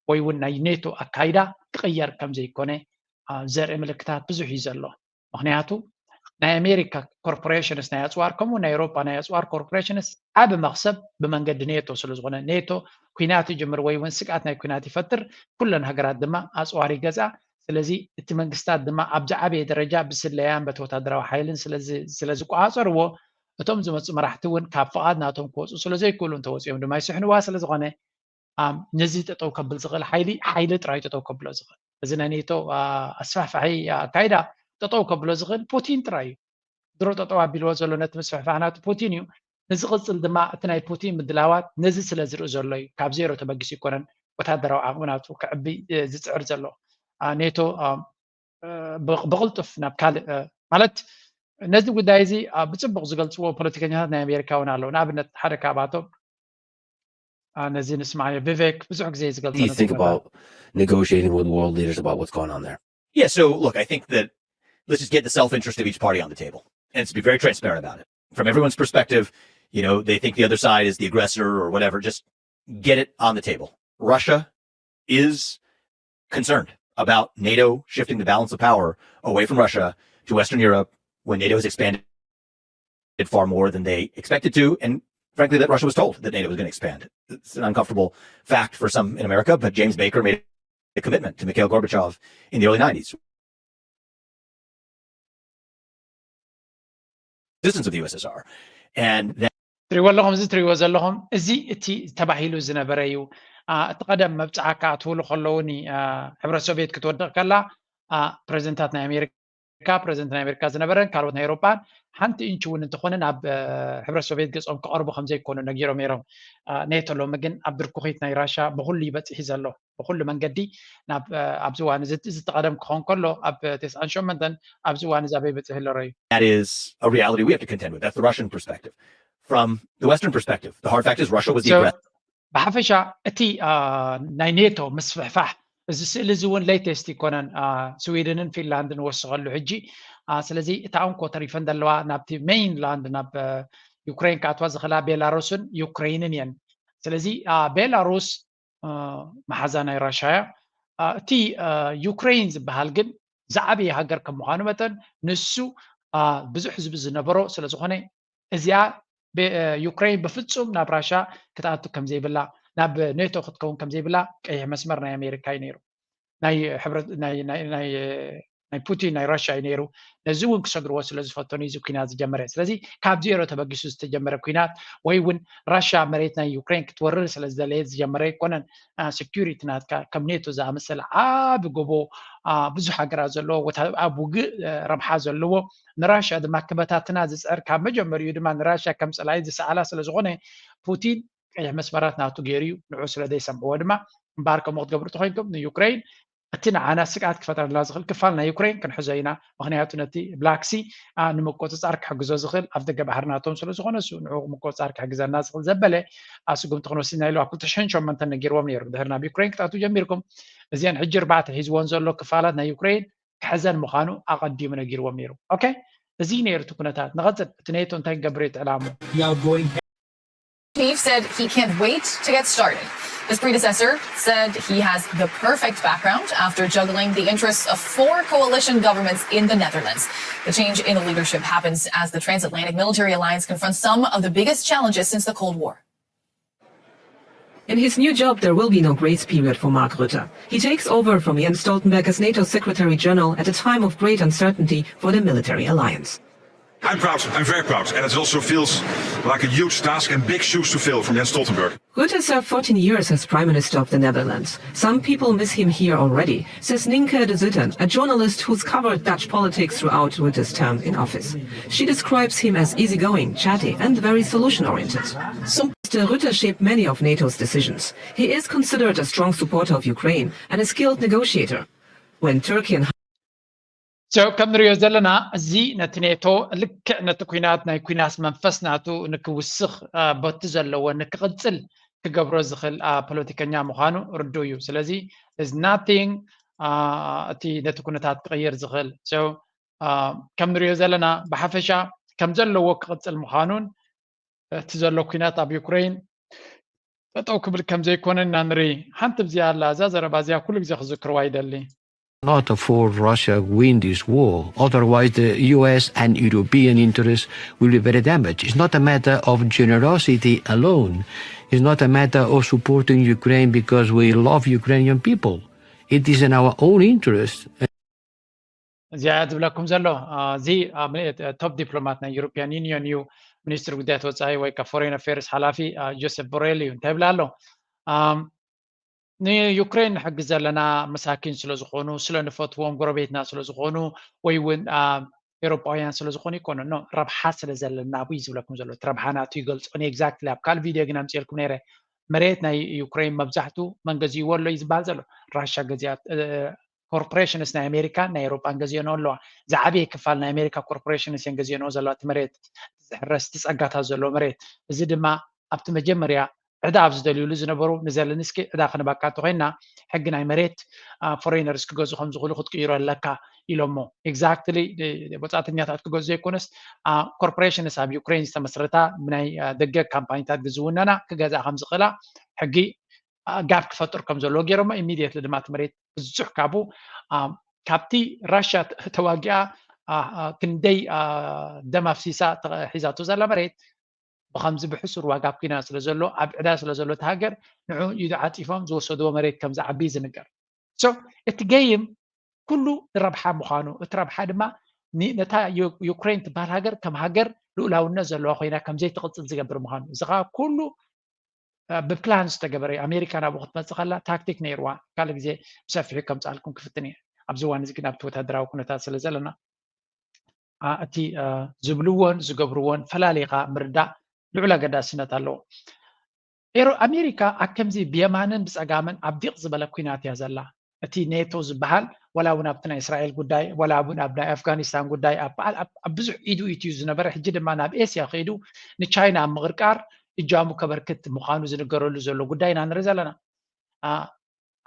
Speaker 1: ወይ እውን ናይ ኔቶ ኣካይዳ ክቕየር ከም ዘይኮነ ዘርኢ ምልክታት ብዙሕ እዩ ዘሎ ምክንያቱ ናይ ኣሜሪካ ኮርፖሬሽንስ ናይ ኣፅዋር ከምኡ ናይ ኤውሮጳ ናይ ኣፅዋር ኮርፖሬሽንስ ዓብ መክሰብ ብመንገዲ ኔቶ ስለ ዝኾነ ኔቶ ኩናት ይጅምር ወይ እውን ስጋት ናይ ኩናት ይፈጥር ኩለን ሃገራት ድማ ኣፅዋር ይገዛ ስለዚ እቲ መንግስታት ድማ ኣብዛ ዓበየ ደረጃ ብስለያን በቲ ወታደራዊ ሓይልን ስለዝቋፀርዎ እቶም ዝመፁ መራሕቲ እውን ካብ ፍቓድ ናቶም ክወፁ ስለዘይክእሉ እንተወፂኦም ድማ ይስሕንዋ ስለ ዝኾነ ነዚ ጠጠው ከብል ዝኽእል ሓይሊ ጥራይ ጠጠው ከብሎ ዝኽእል እዚ ናይ ኔቶ ኣስፋሕፋሒ ኣካይዳ ጠጠው ከብሎ ዝኽእል ፑቲን ጥራይ እዩ ድሮ ጠጠው ኣቢልዎ ዘሎ ነቲ ምስፍሕፋሕ ናቱ ፑቲን እዩ ንዝቕፅል ድማ እቲ ናይ ፑቲን ምድላዋት ነዚ ስለ ዝርኢ ዘሎ እዩ ካብ ዜሮ ተበጊሱ ይኮነን ወታደራዊ ዓቕሚ ናቱ ክዕቢ ዝፅዕር ዘሎ ኔቶ ብቕልጡፍ ናብ ካልእ ማለት ነዚ ጉዳይ እዚ ብፅቡቅ ዝገልፅዎ ፖለቲከኛታት ናይ ኣሜሪካ እውን ኣለዉ ንኣብነት ሓደ ካብኣቶም ነዚ ንስማዕ ቪቬክ ብዙሕ ግዜ ዝገልፅ
Speaker 6: What do you think about negotiating with world leaders about what's going on there?
Speaker 7: Yeah, so look, I think that let's just get the self-interest of each party on the table and to be very transparent about it. From everyone's perspective, you know, they think the other side is the aggressor or whatever, just get it on the table. Russia is concerned about NATO shifting the balance of power away from Russia to Western Europe when NATO has expanded far more than they expected to, and frankly, that Russia was told that NATO was going to expand. It's an uncomfortable fact for some in America, but James Baker made a commitment to Mikhail Gorbachev in the early 90s. Resistance of the USSR. And that
Speaker 1: ትሪእዎ ኣለኹም እዚ ትሪእዎ ዘለኹም እዚ እቲ ተባሂሉ ዝነበረ እዩ እቲ ቀደም መብፅዓካ እትብሉ ከለውኒ ሕብረት ሶቪየት ክትወድቕ ከላ ፕሬዚደንታት ናይ ኣሜሪካ ፕሬዚደንት ናይ ኣሜሪካ ዝነበረን ካልኦት ናይ ኤውሮፓን ሓንቲ ኢንች እውን እንተኾነ ናብ ሕብረት ሶቪየት ገጾም ክቐርቡ ከም ዘይኮኑ ነጊሮም ነይሮም ኔቶ ሎሚ ግን ኣብ ብርኩኺት ናይ ራሻ ብኩሉ ይበፅሒ ዘሎ ብኩሉ መንገዲ ናብ ኣብዚ እዋን እዚ ተቐደም ክኸውን ከሎ ኣብ 98 ኣብዚ እዋን እዚ ኣበይ በፅሒ ኣለሮ እዩ
Speaker 7: that is a reality we have to contend with. That's the Russian perspective. From the Western perspective, the hard fact is Russia was the aggressor.
Speaker 1: ብሓፈሻ እቲ ናይ ኔቶ ምስፍሕፋሕ እዚ ስእሊ እዚ እውን ሌቴስት ይኮነን ስዊድንን ፊንላንድን ወስኸሉ ሕጂ ስለዚ እታ እንኮ ተሪፈን ዘለዋ ናብቲ ሜይንላንድ ናብ ዩክሬን ካኣትዋ ዝኽእላ ቤላሩስን ዩክሬንን እየን ስለዚ ቤላሩስ መሓዛ ናይ ራሻ እያ እቲ ዩክሬን ዝበሃል ግን ዝዓበየ ሃገር ከም ምዃኑ መጠን ንሱ ብዙሕ ህዝቢ ዝነበሮ ስለ ዝኾነ እዚኣ ዩክሬን በፍጹም ናብ ራሻ ክትኣቱ ከም ዘይብላ ናብ ኔቶ ክትከውን ከም ዘይብላ ቀይሕ መስመር ናይ ኣሜሪካ እዩ ነይሩ ናይ ፑቲን ናይ ራሻ እዩ ነይሩ ነዚ እውን ክሰግርዎ ስለ ዝፈተኑ እዚ ኩናት ዝጀመረ ስለዚ ካብ ዜሮ ተበጊሱ ዝተጀመረ ኩናት ወይ እውን ራሻ መሬት ናይ ዩክሬን ክትወርር ስለ ዝደለየ ዝጀመረ ይኮነን ሴኩሪቲ ናትካ ከም ኔቶ ዝኣመሰለ ዓብ ጎቦ ብዙሕ ሃገራት ዘለዎ ኣብ ውግእ ረብሓ ዘለዎ ንራሻ ድማ ክበታትና ዝፅዕር ካብ መጀመሪኡ ድማ ንራሻ ከም ፀላኢ ዝሰኣላ ስለ ዝኾነ ፑቲን ቀይሕ መስመራት ናቱ ገይሩ እዩ ንዑ ስለ ዘይሰምዕዎ ድማ እምበር ከምኡ ክትገብሩ ተኮይንኩም ንዩክሬን እቲ ንዓና ስጋት ክፈጥረና ዝኽእል ክፋል ናይ ዩክሬን ክንሕዞ ኢና ምክንያቱ ነቲ ብላክሲ ንምቆፅፃር ክሕግዞ ዝኽእል ኣብ ደገ ባሕር ናቶም ስለ ዝኾነ እሱ ንዑ ምቆፅፃር ክሕግዘና ዝኽእል ዘበለ ኣስጉምቲ ክንወሲድና ኢሉ ኣብ 2008 ነጊርዎም ነይሩ ድሕሪ ናብ ዩክሬን ክትኣቱ ጀሚርኩም እዚአን ሕጂ እርባዕተ ሒዝዎን ዘሎ ክፋላት ናይ ዩክሬን ክሕዘን ምዃኑ ኣቐዲሙ ነጊርዎም ነይሩ ኦኬ እዚ ነይሩ እቲ ኩነታት ንቐፅል እቲ ኔቶ እንታይ ክገብር ይትዕላሙ
Speaker 5: Chief said he can't wait to get started. His predecessor said he has the perfect background after juggling the interests of 4 coalition governments in the Netherlands. The change in the leadership happens as the transatlantic military alliance confronts some of the biggest challenges since the Cold War.
Speaker 8: In his new job, there will be no grace period for Mark Rutte. He takes over from Jens Stoltenberg as NATO Secretary General at a time of great uncertainty for the military alliance.
Speaker 9: I'm proud. I'm very proud. And it also feels like a huge task and big shoes to fill from Jens Stoltenberg.
Speaker 8: Rutte served 14 years as Prime Minister of the Netherlands. Some people miss him here already, says Nienke de Zitten, a journalist who's covered Dutch politics throughout Rutte's term in office. She describes him as easygoing, chatty and very solution-oriented. Mr. Rutte shaped many of NATO's decisions. He is considered a strong supporter of Ukraine and a skilled negotiator. When Turkey and
Speaker 1: ከም ንሪኦ ዘለና እዚ ነቲ ኔቶ ልክዕ ነቲ ኩናት ናይ ኩናስ መንፈስ ናቱ ንክውስኽ ቦቲ ዘለዎ ንክቕፅል ክገብሮ ዝኽእል ፖለቲከኛ ምዃኑ ርዱ እዩ ስለዚ is nothing እቲ ነቲ ኩነታት ክቕይር ዝኽእል ከም ንሪኦ ዘለና ብሓፈሻ ከም ዘለዎ ክቕፅል ምዃኑን እቲ ዘሎ ኩናት ኣብ ዩክሬን ጠጠው ክብል ከም ዘይኮነ ኢና ንርኢ ሓንቲ ብዚኣ ኣላ እዛ ዘረባ እዚኣ ኩሉ ግዜ ክዝክርዋ ይደሊ
Speaker 10: Not for Russia win this war. Otherwise, the US and European interests will be very damaged. It's not a matter of generosity alone. It's not a matter of supporting Ukraine because we love Ukrainian people. It is in our own interest.
Speaker 1: زياد بلاكم زلو زي توب دبلومات نا European Union يو منستر ጉዳያት ወጻኢ ወይ ከፎሬን አፌርስ ሓላፊ ጆሴፍ ቦሬል እዩ እንታይ ብላሎ ንዩክሬን ሕግዝ ዘለና መሳኪን ስለ ዝኾኑ ስለ ንፈትዎም ጎረቤትና ስለ ዝኾኑ ወይ እውን ኤውሮጳውያን ስለ ዝኾኑ ይኮነ ኖ ረብሓ ስለ ዘለና ኣብይ ዝብለኩም ዘሎ ረብሓ ናቱ ይገልጾ እኔ ኤግዛክትሊ ኣብ ካል ቪድዮ ግን ኣምፅልኩም ነይረ መሬት ናይ ዩክሬን መብዛሕቱ መንገዚእዎ ኣሎ እዩ ዝበሃል ዘሎ ራሻ ገዚኣ ኮርፖሬሽንስ ናይ ኣሜሪካን ናይ ኤውሮጳን ገዚኦኖ ኣለዋ ዝዓበየ ክፋል ናይ ኣሜሪካ ኮርፖሬሽንስ እየን ገዚኦኖ ዘለዋ እቲ መሬት ዝሕረስ ትፀጋታት ዘሎ መሬት እዚ ድማ ኣብቲ መጀመርያ ዕዳ ኣብ ዝደልዩሉ ዝነበሩ ንዘለንስኪ ዕዳ ክንባካቱ ኮይና ሕጊ ናይ መሬት ፎሬነርስ ክገዙ ከም ዝኽእሉ ክትቅይሮ ኣለካ ኢሎሞ ኤግዛክትሊ ወፃእተኛታት ክገዙ ዘይኮነስ ኮርፖሬሽንስ ኣብ ዩክሬን ዝተመስረታ ብናይ ደገ ካምፓኒታት ግዝውነና ክገዝኣ ከም ዝኽእላ ሕጊ ጋብ ክፈጥሩ ከም ዘለዎ ገይሮሞ ኢሚድየትሊ ድማ እቲ መሬት ብዙሕ ካብኡ ካብቲ ራሽያ ተዋጊኣ ክንደይ ደም ኣፍሲሳ ሒዛቶ ዘላ መሬት ብከምዚ ብሕሱር ዋጋ ኩና ስለ ዘሎ ኣብ ዕዳ ስለ ዘሎ ተሃገር ንዑ ኢዱ ዓፂፎም ዝወሰድዎ መሬት ከም ዝዓቢ ዝንገር እቲ ገይም ኩሉ ረብሓ ምዃኑ እቲ ረብሓ ድማ ነታ ዩክሬን ትበሃል ሃገር ከም ሃገር ልኡላውነት ዘለዋ ኮይና ከምዘይ ትቕፅል ዝገብር ምዃኑ እዚ ከዓ ኩሉ ብፕላን ዝተገበረ ኣሜሪካ ናብኡ ክትመፅእ ከላ ታክቲክ ነይርዋ ካልእ ግዜ ብሰፊሑ ከምፃልኩም ክፍትን እየ ኣብዚ እዋን እዚ ግን ኣብቲ ወታደራዊ ኩነታት ስለ ዘለና እቲ ዝብልዎን ዝገብርዎን ፈላሊኻ ምርዳእ ልዑል ኣገዳስነት ኣለዎ ኣሜሪካ ኣብ ከምዚ ብየማንን ብፀጋምን ኣብ ዲቕ ዝበለ ኩናት እያ ዘላ እቲ ኔቶ ዝበሃል ወላ እውን ኣብቲ ናይ እስራኤል ጉዳይ ወላ እውን ኣብ ናይ ኣፍጋኒስታን ጉዳይ ኣብ ብዙሕ ኢዱ ኢትዩ ዝነበረ ሕጂ ድማ ናብ ኤስያ ከይዱ ንቻይና ኣብ ምቕርቃር እጃሙ ከበርክት ምዃኑ ዝንገረሉ ዘሎ ጉዳይና ንርኢ ዘለና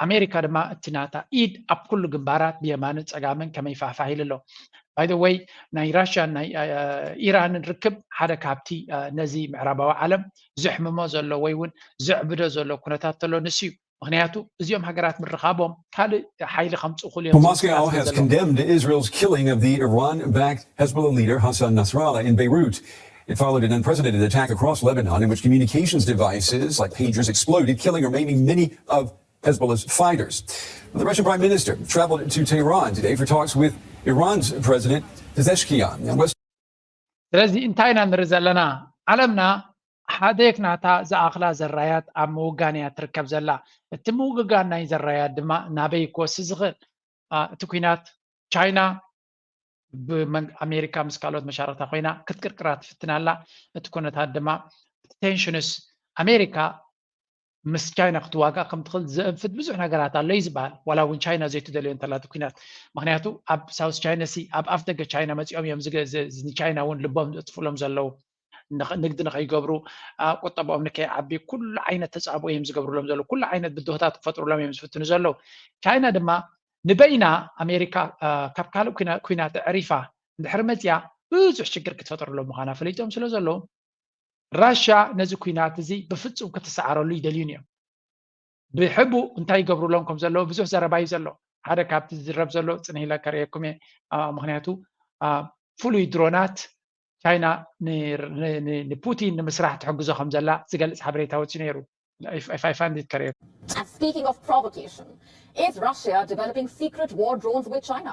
Speaker 1: ኣሜሪካ ድማ እቲ ናታ ኢድ ኣብ ኩሉ ግንባራት ብየማንን ፀጋምን ከመይ ፋሕፋሒሉ ኣሎ ባይ ዘ ወይ ናይ ራሽያን ናይ ኢራንን ርክብ ሓደ ካብቲ ነዚ ምዕራባዊ ዓለም ዝሕምሞ ዘሎ ወይ እውን ዘዕብዶ ዘሎ ኩነታት ተሎ ንስዩ ምክንያቱ እዚኦም ሃገራት ምርኻቦም ካልእ ሓይሊ ከምፅኡ ክእሉ እዮም
Speaker 11: Moscow has condemned Israel's killing of the Iran-backed Hezbollah leader Hassan Nasrallah in Beirut. It followed an unprecedented attack across Lebanon in which communications devices like pagers exploded, killing or maiming many of Hezbollah's fighters. The Russian Prime Minister traveled to Tehran today for talks with Iran's President Pezeshkian.
Speaker 1: ስለዚ እንታይና ንርኢ ዘለና ዓለምና ሓደክ ናታ ዝኣኽላ ዘራያት ኣብ ምውጋን እያ ትርከብ ዘላ እቲ ምውግጋን ናይ ዘራያት ድማ ናበይ ክወስድ ዝኽእል እቲ ኩናት ቻይና ብኣሜሪካ ምስ ካልኦት መሻርክታ ኮይና ክትቅርቅራ ትፍትናላ እቲ ኩነታት ድማ ቴንሽንስ ኣሜሪካ ምስ ቻይና ክትዋጋእ ከም ትኽእል ዘንፍት ብዙሕ ነገራት ኣሎ እዩ ዝበሃል ዋላ እውን ቻይና ዘይትደልዮ እንተላቲ ኩናት ምክንያቱ ኣብ ሳውስ ቻይና ሲ ኣብ ኣፍ ደገ ቻይና መፂኦም እዮም ንቻይና እውን ልቦም ዝጥፍሎም ዘለው ንግዲ ንከይገብሩ ቁጠብኦም ንከይዓቢ ኩሉ ዓይነት ተፃብኦ እዮም ዝገብርሎም ዘለው ኩሉ ዓይነት ብድሆታት ክፈጥሩሎም እዮም ዝፍትኑ ዘለው ቻይና ድማ ንበይና ኣሜሪካ ካብ ካልእ ኩናት ዕሪፋ እንድሕር መፅያ ብዙሕ ሽግር ክትፈጥረሎም ምዃና ፈሊጦም ስለ ዘለው ራሽያ ነዚ ኩናት እዚ ብፍፁም ክትሰዓረሉ ይደልዩን እዮም ብሕቡእ እንታይ ይገብሩሎም ከም ዘለዎ ብዙሕ ዘረባ እዩ ዘሎ ሓደ ካብቲ ዝረብ ዘሎ ፅንሂለ ከርእየኩም እየ ምክንያቱ ፍሉይ ድሮናት ቻይና ንፑቲን ንምስራሕ ትሕግዞ ከም ዘላ ዝገልፅ ሓበሬታ ወፂኡ ነይሩ if I find it correct.
Speaker 4: And speaking of provocation, is Russia developing secret war drones with China?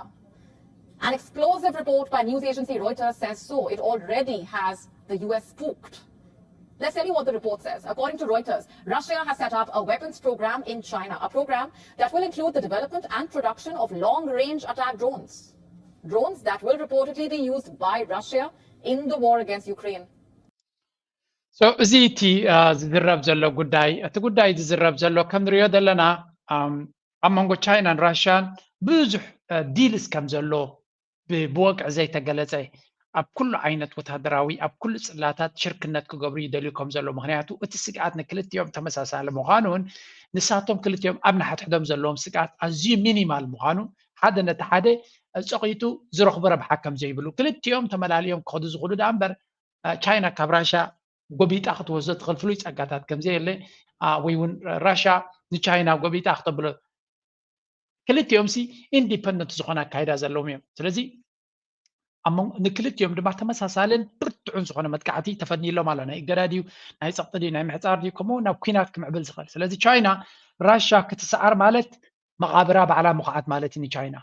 Speaker 4: An explosive report by news agency Reuters says so. It already has the US spooked. Let's tell you what the report says. According to Reuters, Russia has set up a weapons program in China, a program that will include the development and production of long-range attack drones. Drones that will reportedly be used by Russia in the war against Ukraine.
Speaker 1: So እዚ እቲ ዝዝረብ ዘሎ ጉዳይ እቲ ጉዳይ ዝዝረብ ዘሎ ከም ንሪኦ ዘለና ኣብ መንጎ ቻይናን ራሽያን ብዙሕ ዲልስ ከም ዘሎ ብወቅዕ ዘይተገለፀ ኣብ ኩሉ ዓይነት ወታደራዊ ኣብ ኩሉ ፅላታት ሽርክነት ክገብሩ ይደልዩ ከም ዘሎ ምክንያቱ እቲ ስግኣት ንክልቲኦም ተመሳሳሊ ምዃኑን ንሳቶም ክልቲኦም ኣብ ናሕትሕዶም ዘለዎም ስግኣት ኣዝዩ ሚኒማል ምዃኑ ሓደ ነቲ ሓደ ፀቂጡ ዝረኽቡ ረብሓ ከም ዘይብሉ ክልቲኦም ተመላልዮም ክኸዱ ዝኽእሉ ዳ እምበር ቻይና ካብ ራሽያ ጎቢጣ ክትወስዶ ትኽእል ፍሉይ ፀጋታት ከምዘየለ ወይ እውን ራሽያ ንቻይና ጎቢጣ ክተብሎ ክልቲኦም ሲ ኢንዲፐንደንት ዝኾነ ኣካይዳ ዘለዎም እዮም ስለዚ ንክልቲኦም ድማ ተመሳሳልን ብርቱዕን ዝኾነ መጥቃዕቲ ተፈኒሎም ኣሎ ናይ እገዳ ድዩ ናይ ፀቕጢ ድዩ ናይ ምሕፃር ድዩ ከምኡ ናብ ኩናት ክምዕብል ዝኽእል ስለዚ ቻይና ራሽያ ክትሰዓር ማለት መቃብራ ባዕላ ምኹዓት ማለት እዩ ንቻይና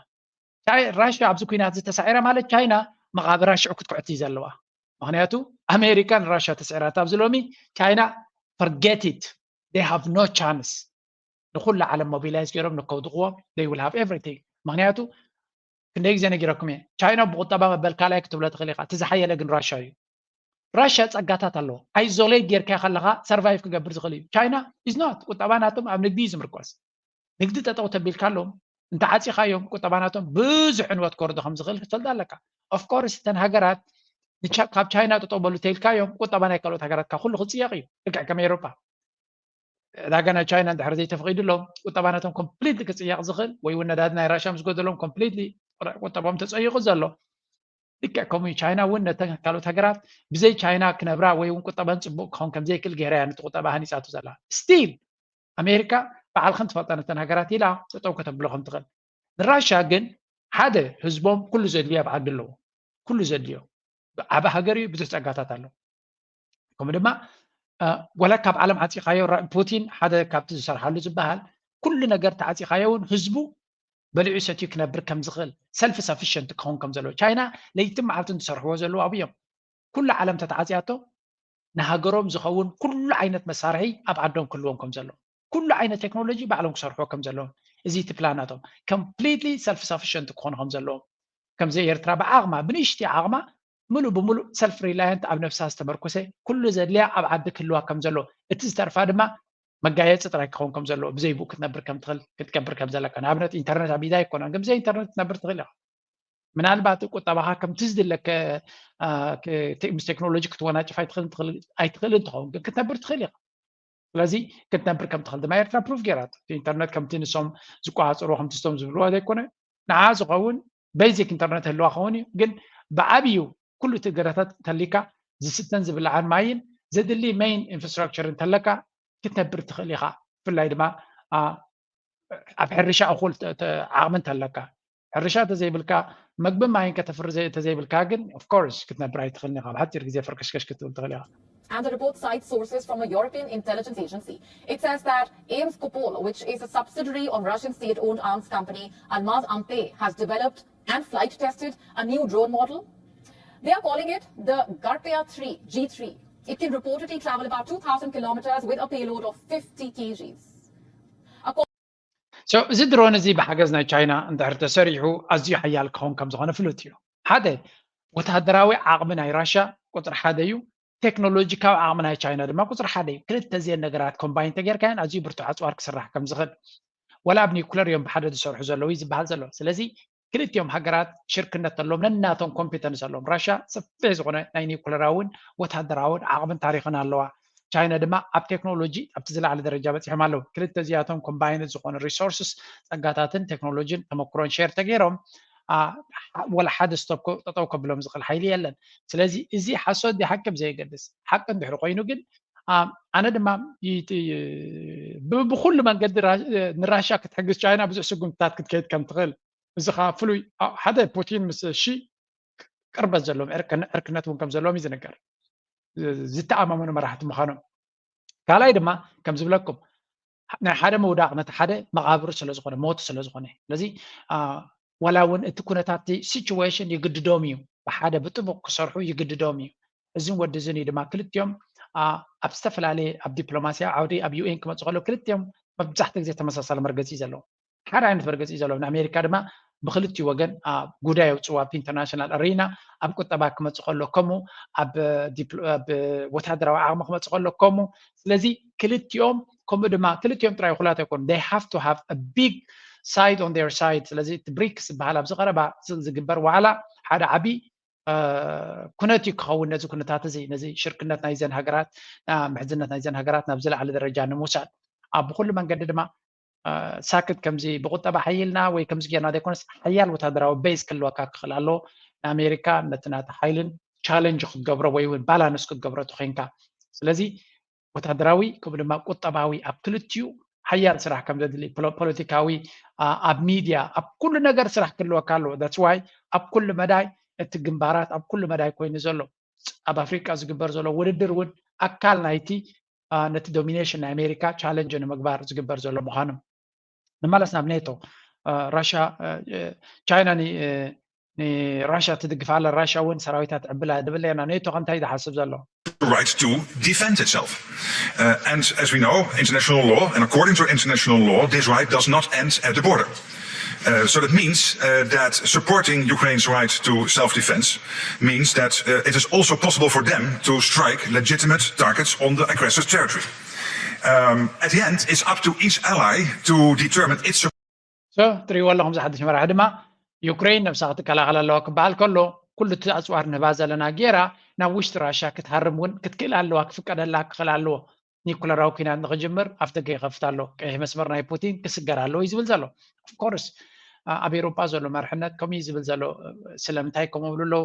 Speaker 1: ራሽያ ኣብዚ ኩናት ዝተሳዒረ ማለት ቻይና መቃብራ ሽዑ ክትኩዕት እዩ ዘለዋ ምክንያቱ ኣሜሪካን ራሽያ ተስዒራታ ኣብዚ ሎሚ ቻይና forget it they have no chance ንኩሉ ዓለም ሞቢላይዝ ገይሮም ንከውድቕዎም they will have everything ምክንያቱ ክንደይ ግዜ ነጊረኩም እየ ቻይና ብቁጠባ መበል ካልኣይ ክትብሎ ትኽእል ኢኻ እቲ ዝሓየለ ግን ራሽያ እዩ ራሽያ ፀጋታት ኣለዎ ኣይዞሌት ጌርካ ከለካ ሰርቫይቭ ክገብር ዝኽእል እዩ ቻይና is not ቁጠባ ናቶም ኣብ ንግዲ እዩ ዝምርኮስ ንግዲ ጠጠው ተቢልካ ኣለዎም እንተዓፂኻዮም ቁጠባ ናቶም ብዙሕ ዕንወት ክወርዶ ከም ዝኽእል ክትፈልጥ ኣለካ ኦፍ ኮርስ እተን ሃገራት ካብ ቻይና ጠጠው በሉ ተይልካዮም ቁጠባ ናይ ካልኦት ሃገራትካ ኩሉ ክፅየቕ እዩ ልክዕ ከም ኤሮፓ ዳገና ቻይና እንድሕር ዘይተፈቒዱሎም ቁጠባ ናቶም ኮምፕሊትሊ ክፅየቕ ዝኽእል ወይ እውን ነዳዲ ናይ ራሽያ ምስ ጎደሎም ኮምፕሊትሊ ቁጠቦም ተፀይቑ ዘሎ ልክዕ ከምኡ ቻይና እውን ነተን ካልኦት ሃገራት ብዘይ ቻይና ክነብራ ወይ እውን ቁጠባን ፅቡቅ ክኸውን ከም ዘይክእል ገይራ እያ ነቲ ቁጠባ ሃኒፃቱ ዘላ ስቲል ኣሜሪካ بعالخن تفطنت هاجرات إلى تطوع كتبلغهم تغل الراشا جن هذا حزبهم كل زدلية بعد له كل زدلية عبا هاجري بتستعجاتات له كم دما ولا كاب عالم عتي خايو بوتين هذا كاب تزار حلو زبهال كل نجار تعتي خايون حزبه بلعوا ستيك نبر كم زغل سلف سافيشنت كون كم زلوا China ليتم عالم تسرحوا زلوا أبيهم كل عالم تتعزياته نهاجرهم زخون كل عينة مسارعي أبعدهم كلهم كم زلوا كل عينة تكنولوجي بعلم سرحوا كم زلوا زي تبلاناتهم completely self sufficient كون هم زلوا كم زي يرترى بعغمة بنيشتي عغمة ملو بملو self reliant أب نفسها استمركوسة كل زليا أبعد كلها كم زلوا اتسترفع دما مجايات تراك كون كم زلوا بزي بو كتنبر كم تغل كتكبر كم زلك أنا عبرت إنترنت عبيداي كون كم زي إنترنت نبر تغلها من البعض يقول طبعا كم تزدل لك كتمس تكنولوجي كتوانا تفاي تغل أي تغل تغون كتنبر تغلها لذي كتنبر كم تغل ما يرترى بروف جرات في إنترنت كم تنسوم زقاعات روحهم تستوم زبلوا هذا يكونه نعاز قوون بيزك إنترنت هلوا خوني جن بعبيو كل تجارات تلقى زي ستن زبل عن ماين زد اللي مين انفراستراكشر تلقى كتنبر تخليها في الليل ما أبحرشة أقول عامن تلقى حرشات زي بالكا مقبل ماين كتفر زي بالكا جن of course كتنبر هاي تخلني قاب حتى يرجع فرقش كش كتقول تخليها.
Speaker 4: And the report cites sources from a European intelligence agency. It says that Ames Kopol, which is a subsidiary of Russian state-owned arms company Almaz Ante, has developed and flight tested a new drone model. They are calling it the Garpia 3 G3. It can reportedly travel about 2,000 kilometers with a payload of 50 kgs.
Speaker 1: So زي درون زي بحجزنا China عند تسريحه أزي حيال كون كم زغنا فلوتيو هذا وتهدراوي عقمنا راشا قطر حدايو تكنولوجيكا عقمنا China دما قطر حدايو كل تزي النجارات كومباين تجار كان أزي برتوعات وارك سرح كم زغن ولا أبني كل يوم بحدد سرح زلوا يز بحال زلوا سلزي كل يوم حجرات شركة نتلوم لناتهم كومبيتنس لهم راشا سفيز غنا نيني كل راون وتهدراون عقمن تاريخنا اللوا China دما أب تكنولوجي أب تزل على درجة بس يحملوا كل تزياتهم كومباين زغون الريسورسز تجاتاتن تكنولوجي تمكرون شير تجيرهم ولا حد ستوب تطوق بلهم زغل حيلي يلن سلازي إزي حسود دي حكم زي قدس حكم بحرقينه جد أنا دما بكل ما نقدر نراشا كتحجز China بزح سجون تات كتكيد كم تغل زخا فلوي حدا بوتين مس شيء قرب زلهم أركنتهم كم زلهم يزنقر زت أمامنا ما راح تمخانهم كلا يدما كم زبلكم حدا مودع نتحدا مقابر سلزقنا موت سلزقنا لذي ولا ون تكون تاتي situation يقد دوميو بحدا بتبق صرحو يقد دوميو إذن ود زني دما كل يوم أبستفل عليه أبديبلوماسيا عودي أبيو إنك ما تقولوا كل يوم ما بزحتك زي تمساسل مركزي زلوا حدا عند مركزي زلوا من أمريكا دما بخلتي وجن جوداي وتسوا في international arena أب كنت أباك ما تقول لكمو أب وتهدروا عام ما تقول لكمو لذي كل يوم كم دما كل يوم ترى خلاته يكون they have to have a big side on their side لذي تبريكس بحالا بزغرة بعزل جبر وعلى حدا عبي كنتي كون نزو كنتات زي شركة نايزن هجرات محزنة نايزن هجرات نبزل على درجة نموسع بكل من قد دما ساكت كمزي بقول تبع حيلنا ويكمزي أنا ده كونس حيال وتدرى بيس كل وقت خلاله أمريكا نتنا تحيلن challenge خد جبرة ويون بالانس خد جبرة تخينك لذي وتدراوي كم ما قط تبعوي أبتلتيو حيال سرح كم ذي بوليتيكاوي أب ميديا أب كل نجار سرح كل وكالو that's why أب كل مداي التجمبارات أب كل مداي كوين نزلوا أب أفريقيا زجبر زلوا ودر ود أكال نايتي نت دومينيشن أمريكا challenge نمجبار زجبر زلوا مهانم نمالسنا بنيتو راشا China ني راشا تدقف على راشا وين سراويتها تعبلها دبلها أنا نيتو قنت هيدا حسب زلوا
Speaker 9: right to defend itself. And as we know, international law, and according to international law, this right does not end at the border. So that means that supporting Ukraine's right to self-defense means that it is also possible for them to strike legitimate targets on the aggressor's territory. At the end, it's up to each ally to determine its
Speaker 1: So, تري والله هم زحد شمرة هدما يوكرين نفسها تكلا على اللوك بعال كل تأسوار نبازة لنا جيرا نوشت راشا كتهرمون كتكل على اللوك فكر الله خلال اللو نيكولا راوكينا نغجمر أفتكي غفتالو كيه مسمرنا بوتين كسجر على اللو يزول زلو of course ኣብ ኤሮጳ ዘሎ መርሕነት ከምኡ ዝብል ዘሎ ስለምንታይ ከምኡ ብሎ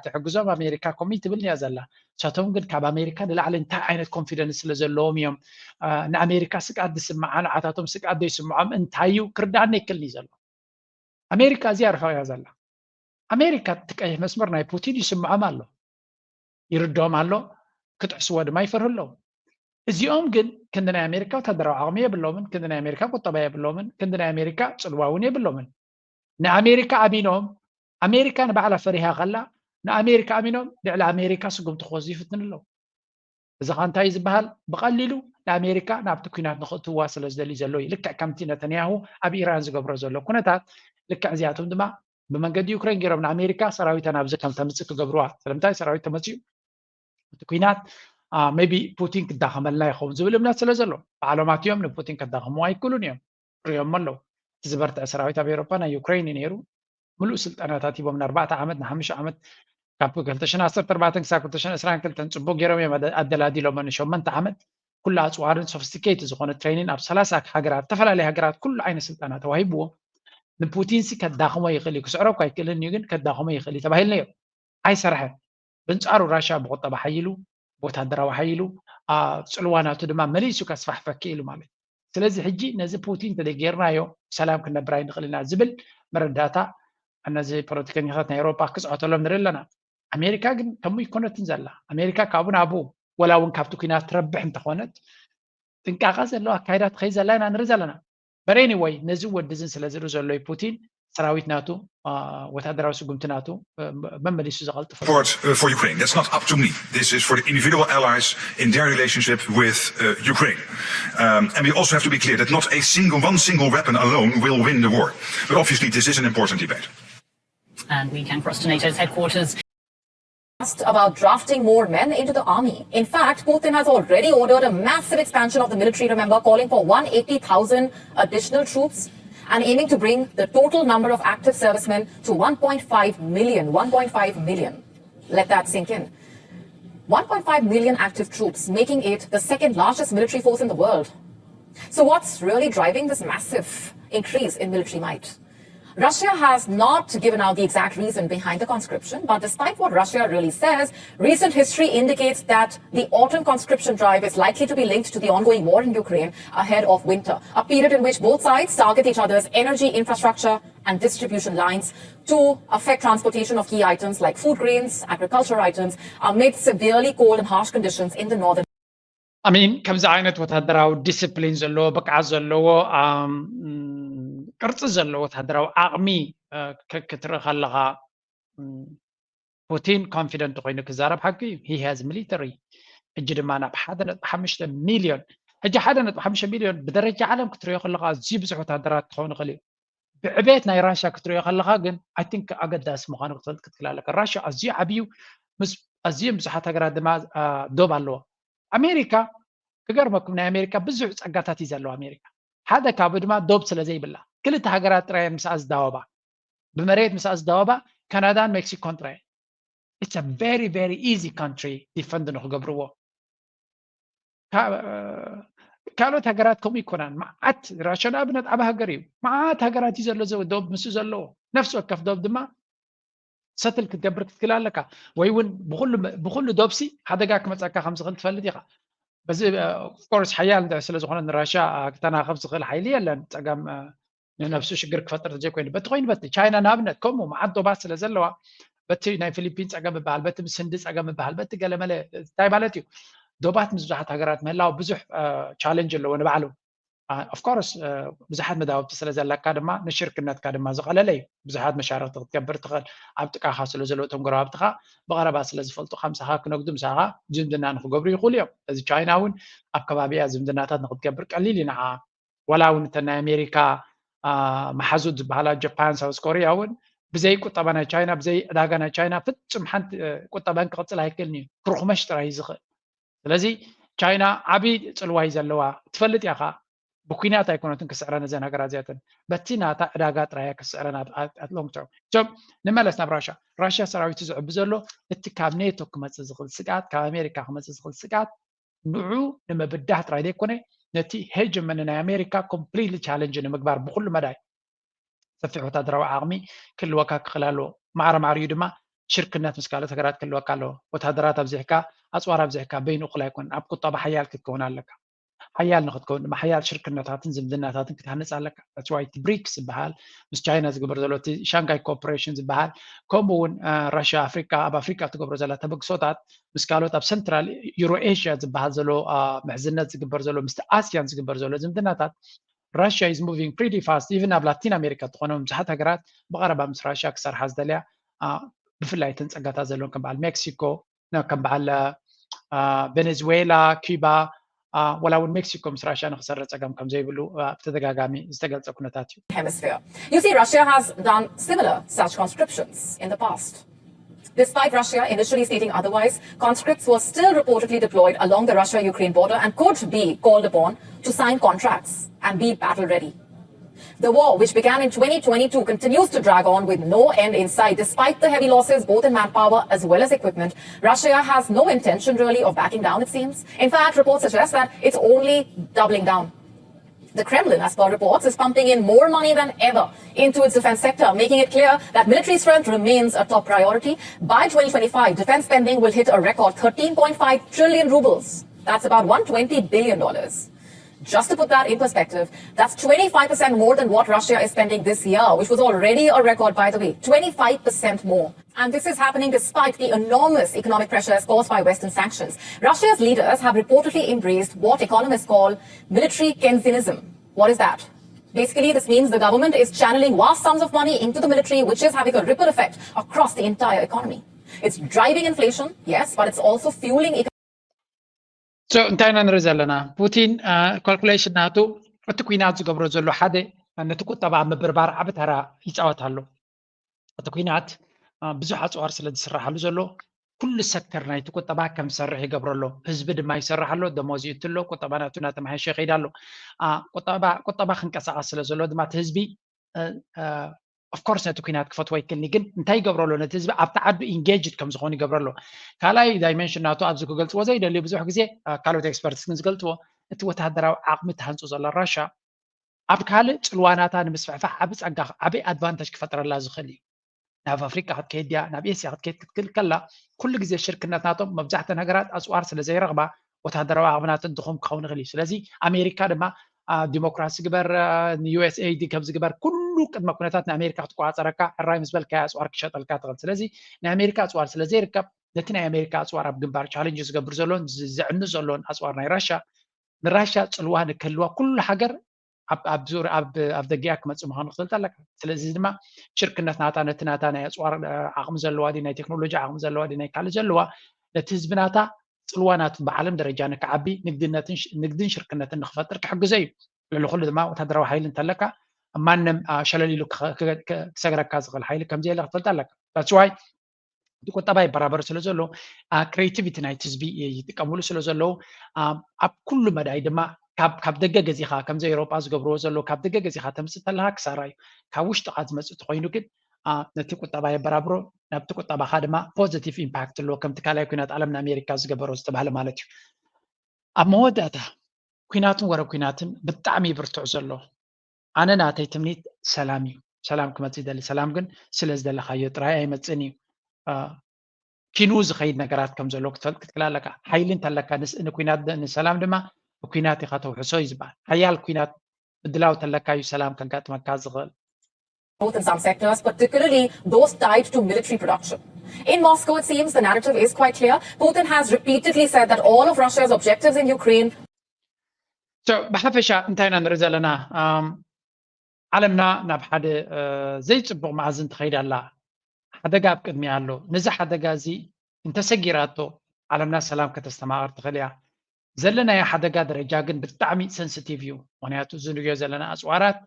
Speaker 1: ትሕግዞም ኣሜሪካ ከምኡ ትብል እያ ዘላ ንሳቶም ግን ካብ ኣሜሪካ ንላዕሊ እንታይ ዓይነት ኮንፊደንስ ስለ ዘለዎም እዮም ንኣሜሪካ ስቃት ዝስምዓ ንዓታቶም ስቃት ዘይስምዖም እንታይ እዩ ክርዳእና ይክልኒ ዘሎ ኣሜሪካ እዚኣ ርሕቕ እያ ዘላ ኣሜሪካ ትቀይሕ መስመር ናይ ፑቲን ይስምዖም ኣሎ ይርድኦም ኣሎ ክትሕስዎ ድማ ይፈርሁ ኣለዉ እዚኦም ግን ክንዲ ናይ ኣሜሪካ ወታደራዊ ዓቕሚ የብሎምን ክንዲ ናይ ኣሜሪካ ቁጠባ የብሎምን ክንዲ ናይ ኣሜሪካ ፅልዋ እውን የብሎምን ንኣሜሪካ ኣሚኖም ኣሜሪካ ንባዕላ ፈሪሃ ኸላ ንኣሜሪካ ኣሚኖም ልዕሊ ኣሜሪካ ስጉምቲ ክወስዱ ይፍትን ኣለዉ እዚ ኸ እንታይ ዝበሃል ብቐሊሉ ንኣሜሪካ ናብቲ ኩናት ንኽእትዋ ስለ ዝደልዩ ዘሎ እዩ ልክዕ ከምቲ ነተንያሁ ኣብ ኢራን ዝገብሮ ዘሎ ኩነታት ልክዕ እዚኣቶም ድማ ብመንገዲ ዩክሬን ገይሮም ንኣሜሪካ ሰራዊታ ናብዚ ከም ተምፅእ ክገብርዋ ስለምንታይ ሰራዊት ተመፅኡ እቲ ኩናት ሜቢ ፑቲን ክዳኸመልና ይኸውን ዝብል እምነት ስለ ዘሎ ባዕሎማት እዮም ንፑቲን ከዳኸምዎ ኣይክእሉን እዮም ርዮም ኣለዉ እቲ ዝበርትዐ ሰራዊት ኣብ ኤሮፓ ናይ ዩክሬን እዩ ነይሩ ሙሉእ ስልጠናታት ሂቦም ን4 ዓመት ን5 ዓመት ካብ 2014 ክሳብ 2022 ፅቡቅ ገይሮም እዮም ኣደላዲሎም ን8 ዓመት ኩሉ ኣፅዋርን ሶፊስቲኬት ዝኾነ ትሬኒን ኣብ 30 ሃገራት ዝተፈላለዩ ሃገራት ኩሉ ዓይነት ስልጠና ተዋሂብዎ ንፑቲን ሲ ከዳኸሞ ይኽእል እዩ ክስዕሮ እኳ ኣይክእልን እዩ ግን ከዳኸሞ ይኽእል እዩ ተባሂሉ ነይሩ ኣይሰርሐን ብንፃሩ ራሽያ ብቁጠባ ሓይሉ ወታደራዊ ሓይሉ ፅልዋናቱ ድማ መሊሱ ከስፋሕፈክ ክኢሉ ማለት ስለዚ ሕጂ ነዚ ፑቲን ተደጌርናዮ ሰላም ክነብር ኣይንኽእል ኢና ዝብል መረዳእታ እነዚ ፖለቲከኛታት ናይ ኤሮፓ ክፅዖተሎም ንርኢ ኣለና ኣሜሪካ ግን ከምኡ ይኮነትን ዘላ ኣሜሪካ ካብኡ ናብኡ ወላ እውን ካብቲ ኩናት ትረብሕ እንተኾነት ጥንቃቐ ዘለዎ ኣካይዳት ከይ ዘላ ኢና ንርኢ ዘለና በር ኤኒዌይ ነዚ ወዲ ዝን ስለ ዝርኢ ዘሎ ፑቲን ሰራዊት ናቱ ወታደራዊ ስጉምቲ ናቱ መመሊሱ ዘቐልጥፍ
Speaker 9: Support for Ukraine. That's not up to me. This is for the individual allies in their relationship with Ukraine. And we also have to be clear that not one single weapon alone will win the war. But obviously this is an important debate.
Speaker 4: And we can cross to NATO's headquarters. About drafting more men into the army. In fact, Putin has already ordered a massive expansion of the military, remember, calling for 180,000 additional troops and aiming to bring the total number of active servicemen to 1.5 million. 1.5 million. Let that sink in. 1.5 million active troops, making it the second largest military force in the world. So what's really driving this massive increase in military might? Russia has not given out the exact reason behind the conscription, but despite what Russia really says, recent history indicates that the autumn conscription drive is likely to be linked to the ongoing war in Ukraine ahead of winter, a period in which both sides target each other's energy infrastructure and distribution lines to affect transportation of key items like food grains, agriculture items, amid severely cold and harsh conditions in the northern.
Speaker 1: I mean, ከምዚ ዓይነት ወታደራዊ ዲስፕሊን ዘለዎ ብቅዓት ዘለዎ ቅርፂ ዘለዎ ወታደራዊ ዓቕሚ ክትርኢ ከለኻ ፑቲን ኮንፊደንት ኮይኑ ክዛረብ ሓቂ እዩ ሂ ሃዝ ሚሊተሪ ሕጂ ድማ ናብ 1.5 ሚልዮን ሕጂ 1.5 ሚልዮን ብደረጃ ዓለም ክትሪኦ ከለኻ ኣዝዩ ብዙሕ ወታደራት ክኸውን ይኽእል እዩ ብዕቤት ናይ ራሽያ ክትሪኦ ከለኻ ግን ኣይ ቲንክ ኣገዳሲ ምዃኑ ክትፈልጥ ክትክእል ኣለካ ራሽያ ኣዝዩ ዓብዩ ምስ ኣዝዮም ብዙሓት ሃገራት ድማ ዶብ ኣለዎ ኣሜሪካ ክገርመኩም ናይ ኣሜሪካ ብዙሕ ፀጋታት እዩ ዘለዎ ኣሜሪካ ሓደ ካብኡ ድማ ዶብ ስለ ዘይብላ ክልተ ሃገራት ጥራየን ምስኣ ዝዳወባ ብመሬት ምስኣ ዝዳወባ ካናዳን ሜክሲኮን ጥራየን it's a very very easy country ዲፈንድ ንክገብርዎ ካልኦት ሃገራት ከምኡ ይኮናን መዓት ራሽያ ንኣብነት ዓበ ሃገር እዩ መዓት ሃገራት እዩ ዘሎ ዶብ ምስ ዘለዎ ነፍሲ ወከፍ ዶብ ድማ ሰትል ክትገብር ክትክእል ኣለካ ወይ እውን ብኩሉ ዶብሲ ሓደጋ ክመፀካ ከም ዝኽእል ትፈልጥ ኢኻ በዚ ኦፍኮርስ ሓያል ስለ ዝኾነ ንራሽያ ክተናኸብ ዝኽእል ሓይሊ የለን ፀገም ንነፍሱ ሽግር ክፈጥር ዘይኮይኑ በቲ ኮይኑ በቲ ቻይና ንኣብነት ከምኡ መዓት ዶባት ስለ ዘለዋ በቲ ናይ ፊሊፒን ፀገም ይበሃል በቲ ምስ ህንዲ ፀገም ይበሃል በቲ ገለመለ እንታይ ማለት እዩ ዶባት ምስ ብዙሓት ሃገራት ምህላው ብዙሕ ቻሌንጅ ኣለዎ ንባዕሉ ኦፍኮርስ ብዙሓት መዳውብቲ ስለ ዘለካ ድማ ንሽርክነትካ ድማ ዝቐለለ እዩ ብዙሓት መሻርክቲ ክትገብር ትኽእል ኣብ ጥቃኻ ስለ ዘለዎ እቶም ጎረባብትኻ ብቐረባ ስለ ዝፈልጡ ከምሳኻ ክነግዱ ምሳኻ ዝምድና ንክገብሩ ይኽእሉ እዮም እዚ ቻይና እውን ኣብ ከባቢያ ዝምድናታት ንክትገብር ቀሊል እዩ ንዓ ወላ እውን እተን ናይ ኣሜሪካ መሓዙት ዝበሃላ ጃፓን ሳውስ ኮርያ እውን ብዘይ ቁጠባ ናይ ቻይና ብዘይ ዕዳጋ ናይ ቻይና ፍጹም ሓንቲ ቁጠባን ክቕፅል ኣይክእልን እዩ ክርኽመሽ ጥራይ እዩ ዝኽእል ስለዚ ቻይና ዓብይ ፅልዋ እዩ ዘለዋ ትፈልጥ ኢኻ ብኩናት ኣይኮነትን ክስዕረን እዘን ሃገራት እዚኣተን በቲ ናታ ዕዳጋ ጥራያ ክስዕረን ኣብ ሎንግ ተርም ሶ ንመለስ ናብ ራሽያ ሰራዊቱ ዝዕቢ ዘሎ እቲ ካብ ኔቶ ክመፅእ ዝኽእል ስጋት ካብ ኣሜሪካ ክመፅእ ዝኽእል ስጋት ንዑ ንምብዳህ ጥራይ ዘይኮነ ነቲ ሄጅመን ናይ ኣሜሪካ ኮምፕሊትሊ ቻሌንጅ ንምግባር ብኩሉ መዳይ ሰፊሕ ወታደራዊ ዓቕሚ ክህልወካ ክኽእል ኣለዎ ማዕረማርዩ ድማ ሽርክነት ምስ ካልኦት ሃገራት ክህልወካ ኣለዎ ወታደራት ኣብዚሕካ ኣፅዋር ኣብዚሕካ በይኑ እኹል ኣይኮነን ኣብ ቁጠባ ሓያል ክትከውን ኣለካ ሓያል ንኽትከውን ድማ ሓያል ሽርክነታትን ዝምድናታትን ክትሃንፅ ኣለካ that's why ብሪክስ ዝበሃል ምስ ቻይና ዝግበር ዘሎ እቲ ሻንጋይ ኮርፖሬሽን ዝበሃል ከምኡ እውን ራሽያ ኣፍሪካ ኣብ ኣፍሪካ ትገብሮ ዘላ ተበግሶታት ምስ ካልኦት ኣብ ሰንትራል ዩሮ ኤሽያ ዝበሃል ዘሎ ምሕዝነት ዝግበር ዘሎ ምስቲ ኣስያን ዝግበር ዘሎ ዝምድናታት Russia is moving pretty fast even ኣብ ላቲን ኣሜሪካ ትኾኖም ብዙሓት ሃገራት ብቐረባ ምስ ራሽያ ክሰርሓ ዝደልያ ብፍላይ እተን ፀጋታት ዘለዎም ከም በዓል ሜክሲኮ ከም በዓል ቬኔዙዌላ ኩባ ወላ እውን ሜክሲኮ ምስ ራሽያ ንክሰርሕ ፀገም ከም ዘይብሉ ብተደጋጋሚ ዝተገልፀ ኩነታት እዩ
Speaker 4: Hemisphere. You see, Russia has done similar such conscriptions in the past. Despite Russia initially stating otherwise, conscripts were still reportedly deployed along the Russia-Ukraine border and could be called upon to sign contracts and be battle-ready. The war, which began in 2022, continues to drag on with no end in sight. Despite the heavy losses both in manpower as well as equipment, Russia has no intention really of backing down, it seems. In fact, reports suggest that it's only doubling down. The Kremlin, as per reports, is pumping in more money than ever into its defense sector, making it clear that military strength remains a top priority. By 2025, defense spending will hit a record 13.5 trillion rubles. That's about $120 billion. Just to put that in perspective, that's 25% more than what Russia is spending this year, which was already a record, by the way, 25% more. And this is happening despite the enormous economic pressures caused by Western sanctions. Russia's leaders have reportedly embraced what economists call military Keynesianism. What is that? Basically, this means the government is channeling vast sums of money into the military, which is having a ripple effect across the entire economy. It's driving inflation, yes, but it's also fueling
Speaker 1: So እንታይ ኢና ንርኢ ዘለና ፑቲን ካልኩሌሽን ናቱ እቲ ኩናት ዝገብሮ ዘሎ ሓደ ነቲ ቁጠባ ምብርባር ዓቢ ተራ ይፃወት ኣሎ እቲ ኩናት ብዙሕ ኣፅዋር ስለ ዝስራሓሉ ዘሎ ኩሉ ሰክተር ናይቲ ቁጠባ ከም ዝሰርሕ ይገብሮ ኣሎ ህዝቢ ድማ ይሰርሕ ኣሎ ደሞዝ ይእትሎ ቁጠባ ናቱ እናተማሓየሸ ይኸይድ ኣሎ ቁጠባ ክንቀሳቐስ ስለ ዘሎ ድማ እቲ ህዝቢ of course ነቲ ኩናት ክፈትዎ ይክእልኒ ግን እንታይ ይገብሮ ኣሎ ነቲ ህዝቢ ኣብቲ ዓዱ ኢንጌጅድ ከም ዝኾኑ ይገብሮ ኣሎ ካልኣይ ዳይሜንሽን ናቱ ኣብዚ ክገልፅዎ ዘይደልዩ ብዙሕ ግዜ ካልኦት ኤክስፐርትስ ግን ዝገልፅዎ እቲ ወተሃደራዊ ዓቕሚ ተሃንፁ ዘላ ራሻ ኣብ ካልእ ፅልዋናታ ንምስፍሕፋሕ ዓብዪ ኣድቫንታጅ ክፈጥረላ ዝኽእል እዩ ናብ ኣፍሪቃ ክትከይድ ድያ ናብ ኤስያ ክትከይድ ክትክእል ከላ ኩሉ ግዜ ሽርክነት ናቶም መብዛሕትአን ሃገራት ኣፅዋር ስለ ዘይረኽባ ወተሃደራዊ ዓቕምናትን ድኹም ክኸውን ይኽእል እዩ ስለዚ ኣሜሪካ ድማ ዲሞክራሲ ግበር ዩኤስኤይዲ ከም ዝግበር ኩሉ ቅድመ ኩነታት ንኣሜሪካ ክትቆፃፀረካ ሕራይ ምስ በልካዮ ኣፅዋር ክሸጠልካ ትኽእል ስለዚ ናይ ኣሜሪካ ኣፅዋር ስለ ዘይርከብ ነቲ ናይ ኣሜሪካ ኣፅዋር ኣብ ግንባር ቻሌንጅ ዝገብር ዘሎን ዝዕንፅ ዘሎን ኣፅዋር ናይ ራሻ ንራሻ ፅልዋ ንክህልዋ ኩሉ ሃገር ኣብ ደጊኣ ክመፅእ ምዃኑ ክትፈልጥ ኣለካ ስለዚ ድማ ሽርክነት ናታ ነቲ ናታ ናይ ኣፅዋር ዓቕሚ ዘለዋ ዲ ናይ ቴክኖሎጂ ዓቕሚ ዘለዋ ዲ ናይ ካልእ ዘለዋ ነቲ ህዝቢ ናታ ፅልዋናት ብዓለም ደረጃ ንክዓቢ ንግድን ሽርክነትን ንክፈጥር ክሕግዞ እዩ ለኩሉ ድማ ወታደራዊ ሓይሊ እንተለካ ማንም ሸለሊሉ ክሰግረካ ዝኽእል ሓይሊ ከምዘየለ ክትፈልጥ ኣለካ that's why እቲ ቁጠባ ይበራበር ስለ ዘሎ ክሬቲቪቲ ናይቲ ህዝቢ ይጥቀምሉ ስለ ዘለዉ ኣብ ኩሉ መዳይ ድማ ካብ ደገ ገዚኻ ከምዚ ኤሮጳ ዝገብርዎ ዘሎ ካብ ደገ ገዚኻ ተምፅእ ተለካ ክሳራ እዩ ካብ ውሽጢኻ ዝመፅእ እንተኮይኑ ግን ነቲ ቁጠባ የበራብሮ ናብቲ ቁጠባኻ ድማ ፖዚቲቭ ኢምፓክት ኣለዎ ከምቲ ካልኣይ ኩናት ዓለም ንኣሜሪካ ዝገበሮ ዝተባሃለ ማለት እዩ ኣብ መወዳእታ ኩናትን ወረ ኩናትን ብጣዕሚ ይብርትዑ ዘሎ ኣነ ናተይ ትምኒት ሰላም እዩ ሰላም ክመፅእ ይደሊ ሰላም ግን ስለ ዝደለካዮ ጥራይ ኣይመፅእን እዩ ኪኑ ዝኸይድ ነገራት ከም ዘሎ ክትክእል ኣለካ ሓይሊ እንተለካ ንኩናት ንሰላም ድማ ብኩናት ኢኻ ተውሕሶ እዩ ዝበሃል ሓያል ኩናት ምድላው ተለካ እዩ ሰላም ከጋጥመካ ዝኽእል
Speaker 4: growth in some sectors, particularly those tied to military production. In Moscow, it seems the narrative is quite clear. Putin has repeatedly said that all of Russia's objectives in Ukraine.
Speaker 1: So, بحفشة انتهينا نرزلنا علمنا نبحد زي تبغى معزن تخيل الله حدا جاب قدمي على نزح حدا جازي انت سجيراته علمنا سلام كتستمر تخليها زلنا يا حدا قادر يجاكن بالتعمي سنسيتيفيو ونياتو زلوا زلنا أسوارات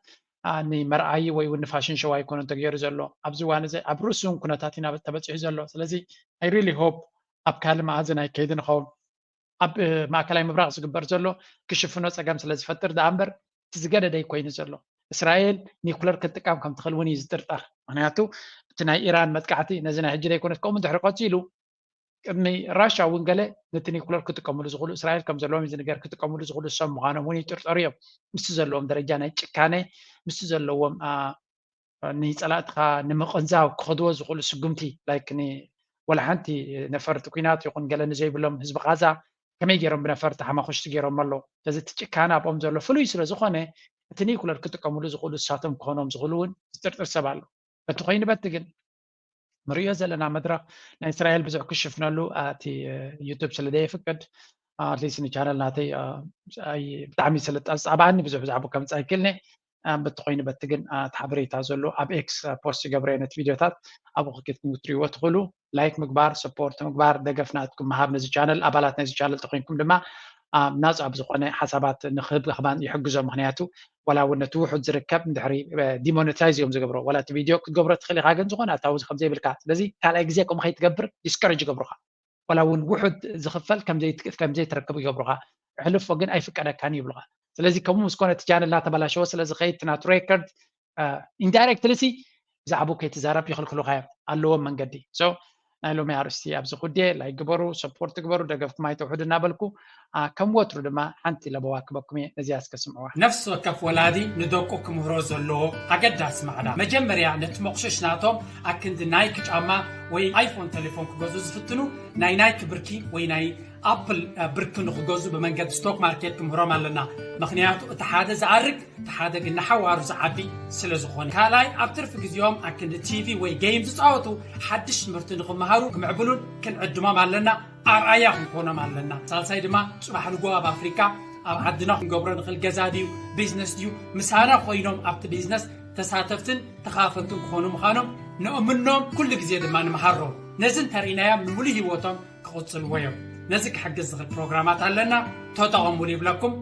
Speaker 1: أني مرأي ويونفاشن شوي يكونوا تغيير زلوا أبزوان زي أبروسهم كنا تاتينا بتبتشي زلوا سلزي I really hope أبكلم عزنا كيدن خون أب ما كلام مبرق زقبر زلوا كشفنا سجام سلزي فتر دامبر تزجر ده كوين زلوا إسرائيل نيكولر كتكام كم تخلوني زترتر معناته تنا إيران متكعتي نزنا هجري يكون تقوم تحرقات زيلو كمي راشا ونقله نتني كولر كتكمل زغلو إسرائيل كم زلوا ميزان جار كتكمل زغلو السم مغانا وني ترتاريو مستزلوهم درجانا كانه مستزلوهم ንጸላእትኻ ንምቕንዛው ክኸድዎ ዝኽእሉ ስጉምቲ ላይክ ወላ ሓንቲ ነፈርቲ ኩናት ይኹን ገለ ንዘይብሎም ህዝቢ ጋዛ ከመይ ገይሮም ብነፈርቲ ሓማኹሽቲ ገይሮም ኣሎ ስለዚ እቲ ጭካና ኣብኦም ዘሎ ፍሉይ ስለ ዝኾነ እቲ ኒኩለር ክጥቀምሉ ዝኽእሉ ንሳቶም ክኾኖም ዝኽእሉ እውን ዝጥርጥር ሰብ ኣሎ በቲ ኮይኑ በቲ ግን ንሪኦ ዘለና መድረክ ናይ እስራኤል ብዙሕ ክሽፍነሉ እቲ ዩቱብ ስለ ደየፍቅድ ኣትሊስት ንቻነል ናተይ ብጣዕሚ ስለ ፀባኣኒ ብዙሕ ብዛዕባ ከምፃ ይክልኒ በቲ ኮይኑ በቲ ግን እቲ ሓበሬታ ዘሎ ኣብ ኤክስ ፖስት ገብረ ነቲ ቪድዮታት ኣብኡ ክክትኩም ክትሪእዎ ትኽእሉ ላይክ ምግባር ሰፖርት ምግባር ደገፍ ናትኩም ምሃብ ነዚ ቻነል ኣባላት ነዚ ቻነል ተኮይንኩም ድማ ናፃ ብዝኾነ ሓሳባት ንክህባን ይሕግዞ ምክንያቱ ወላ እውን ነቲ ውሑድ ዝርከብ እንድሕሪ ዲሞኔታይዝ እዮም ዝገብሮ ወላ እቲ ቪድዮ ክትገብሮ ትኽእል ኢኻ ግን ዝኾነ ኣታዊ ከምዘይብልካ ስለዚ ካልኣይ ግዜ ከምኡ ከይትገብር ዲስከሬጅ ይገብሩኻ ወላ እውን ውሑድ ዝኽፈል ከምዘይትረክብ ይገብሩኻ ሕልፎ ግን ኣይፍቀደካን ይብሉኻ ስለዚ ከምኡ ምስኮነ እቲ ቻነል እናተበላሸወ ስለዚ ከይድ ናቱ ሬከርድ ኢንዳይሬክትሊ ብዛዕባ ከይትዛረብ ይኽልክሉኻ እዮም ኣለዎም መንገዲ ናይ ሎሚ ኣርስቲ ኣብዚ ጉዴ ላይ ግበሩ ሰፖርት ግበሩ ደገፍኩም ኣይተውሕዱ እናበልኩ ከም ወትሩ ድማ ሓንቲ ለበዋ ክበኩም እየ ነዚያ እስከስምዕዋ
Speaker 12: ነፍሲ ወከፍ ወላዲ ንደቁ ክምህሮ ዘለዎ ኣገዳሲ ማዕዳ መጀመርያ ነቲ መቑሸሽ ናቶም ኣክንዲ ናይክ ጫማ ወይ ኣይፎን ቴሌፎን ክገዙ ዝፍትኑ ናይ ናይክ ብርኪ ወይ ናይ ኣፕል ብርኪ ንክገዙ ብመንገዲ ስቶክ ማርኬት ክምህሮም ኣለና ምክንያቱ እቲ ሓደ ዝዓርግ እቲ ሓደ ግን ንሓዋሩ ዝዓቢ ስለ ዝኾነ ካልኣይ ኣብ ትርፊ ግዜኦም ኣክንዲ ቲቪ ወይ ጌም ዝፃወቱ ሓድሽ ትምህርቲ ንክመሃሩ ክምዕብሉን ክንዕድሞም ኣለና ኣርኣያ ክንኮኖም ኣለና ሳልሳይ ድማ ፅባሕ ንጎ ኣብ ኣፍሪካ ኣብ ዓድና ክንገብሮ ንኽእል ገዛ ድዩ ቢዝነስ ድዩ ምሳና ኮይኖም ኣብቲ ቢዝነስ ተሳተፍትን ተኻፈልትን ክኾኑ ምዃኖም ንእምኖም ኩሉ ግዜ ድማ ንምሃሮም ነዚ እንተርኢናዮም ንሙሉእ ሂወቶም ክቕፅልዎ እዮም ነዚ ክሕግዝ ዝኽእል ፕሮግራማት ኣለና ተጠቐምሉ ይብለኩም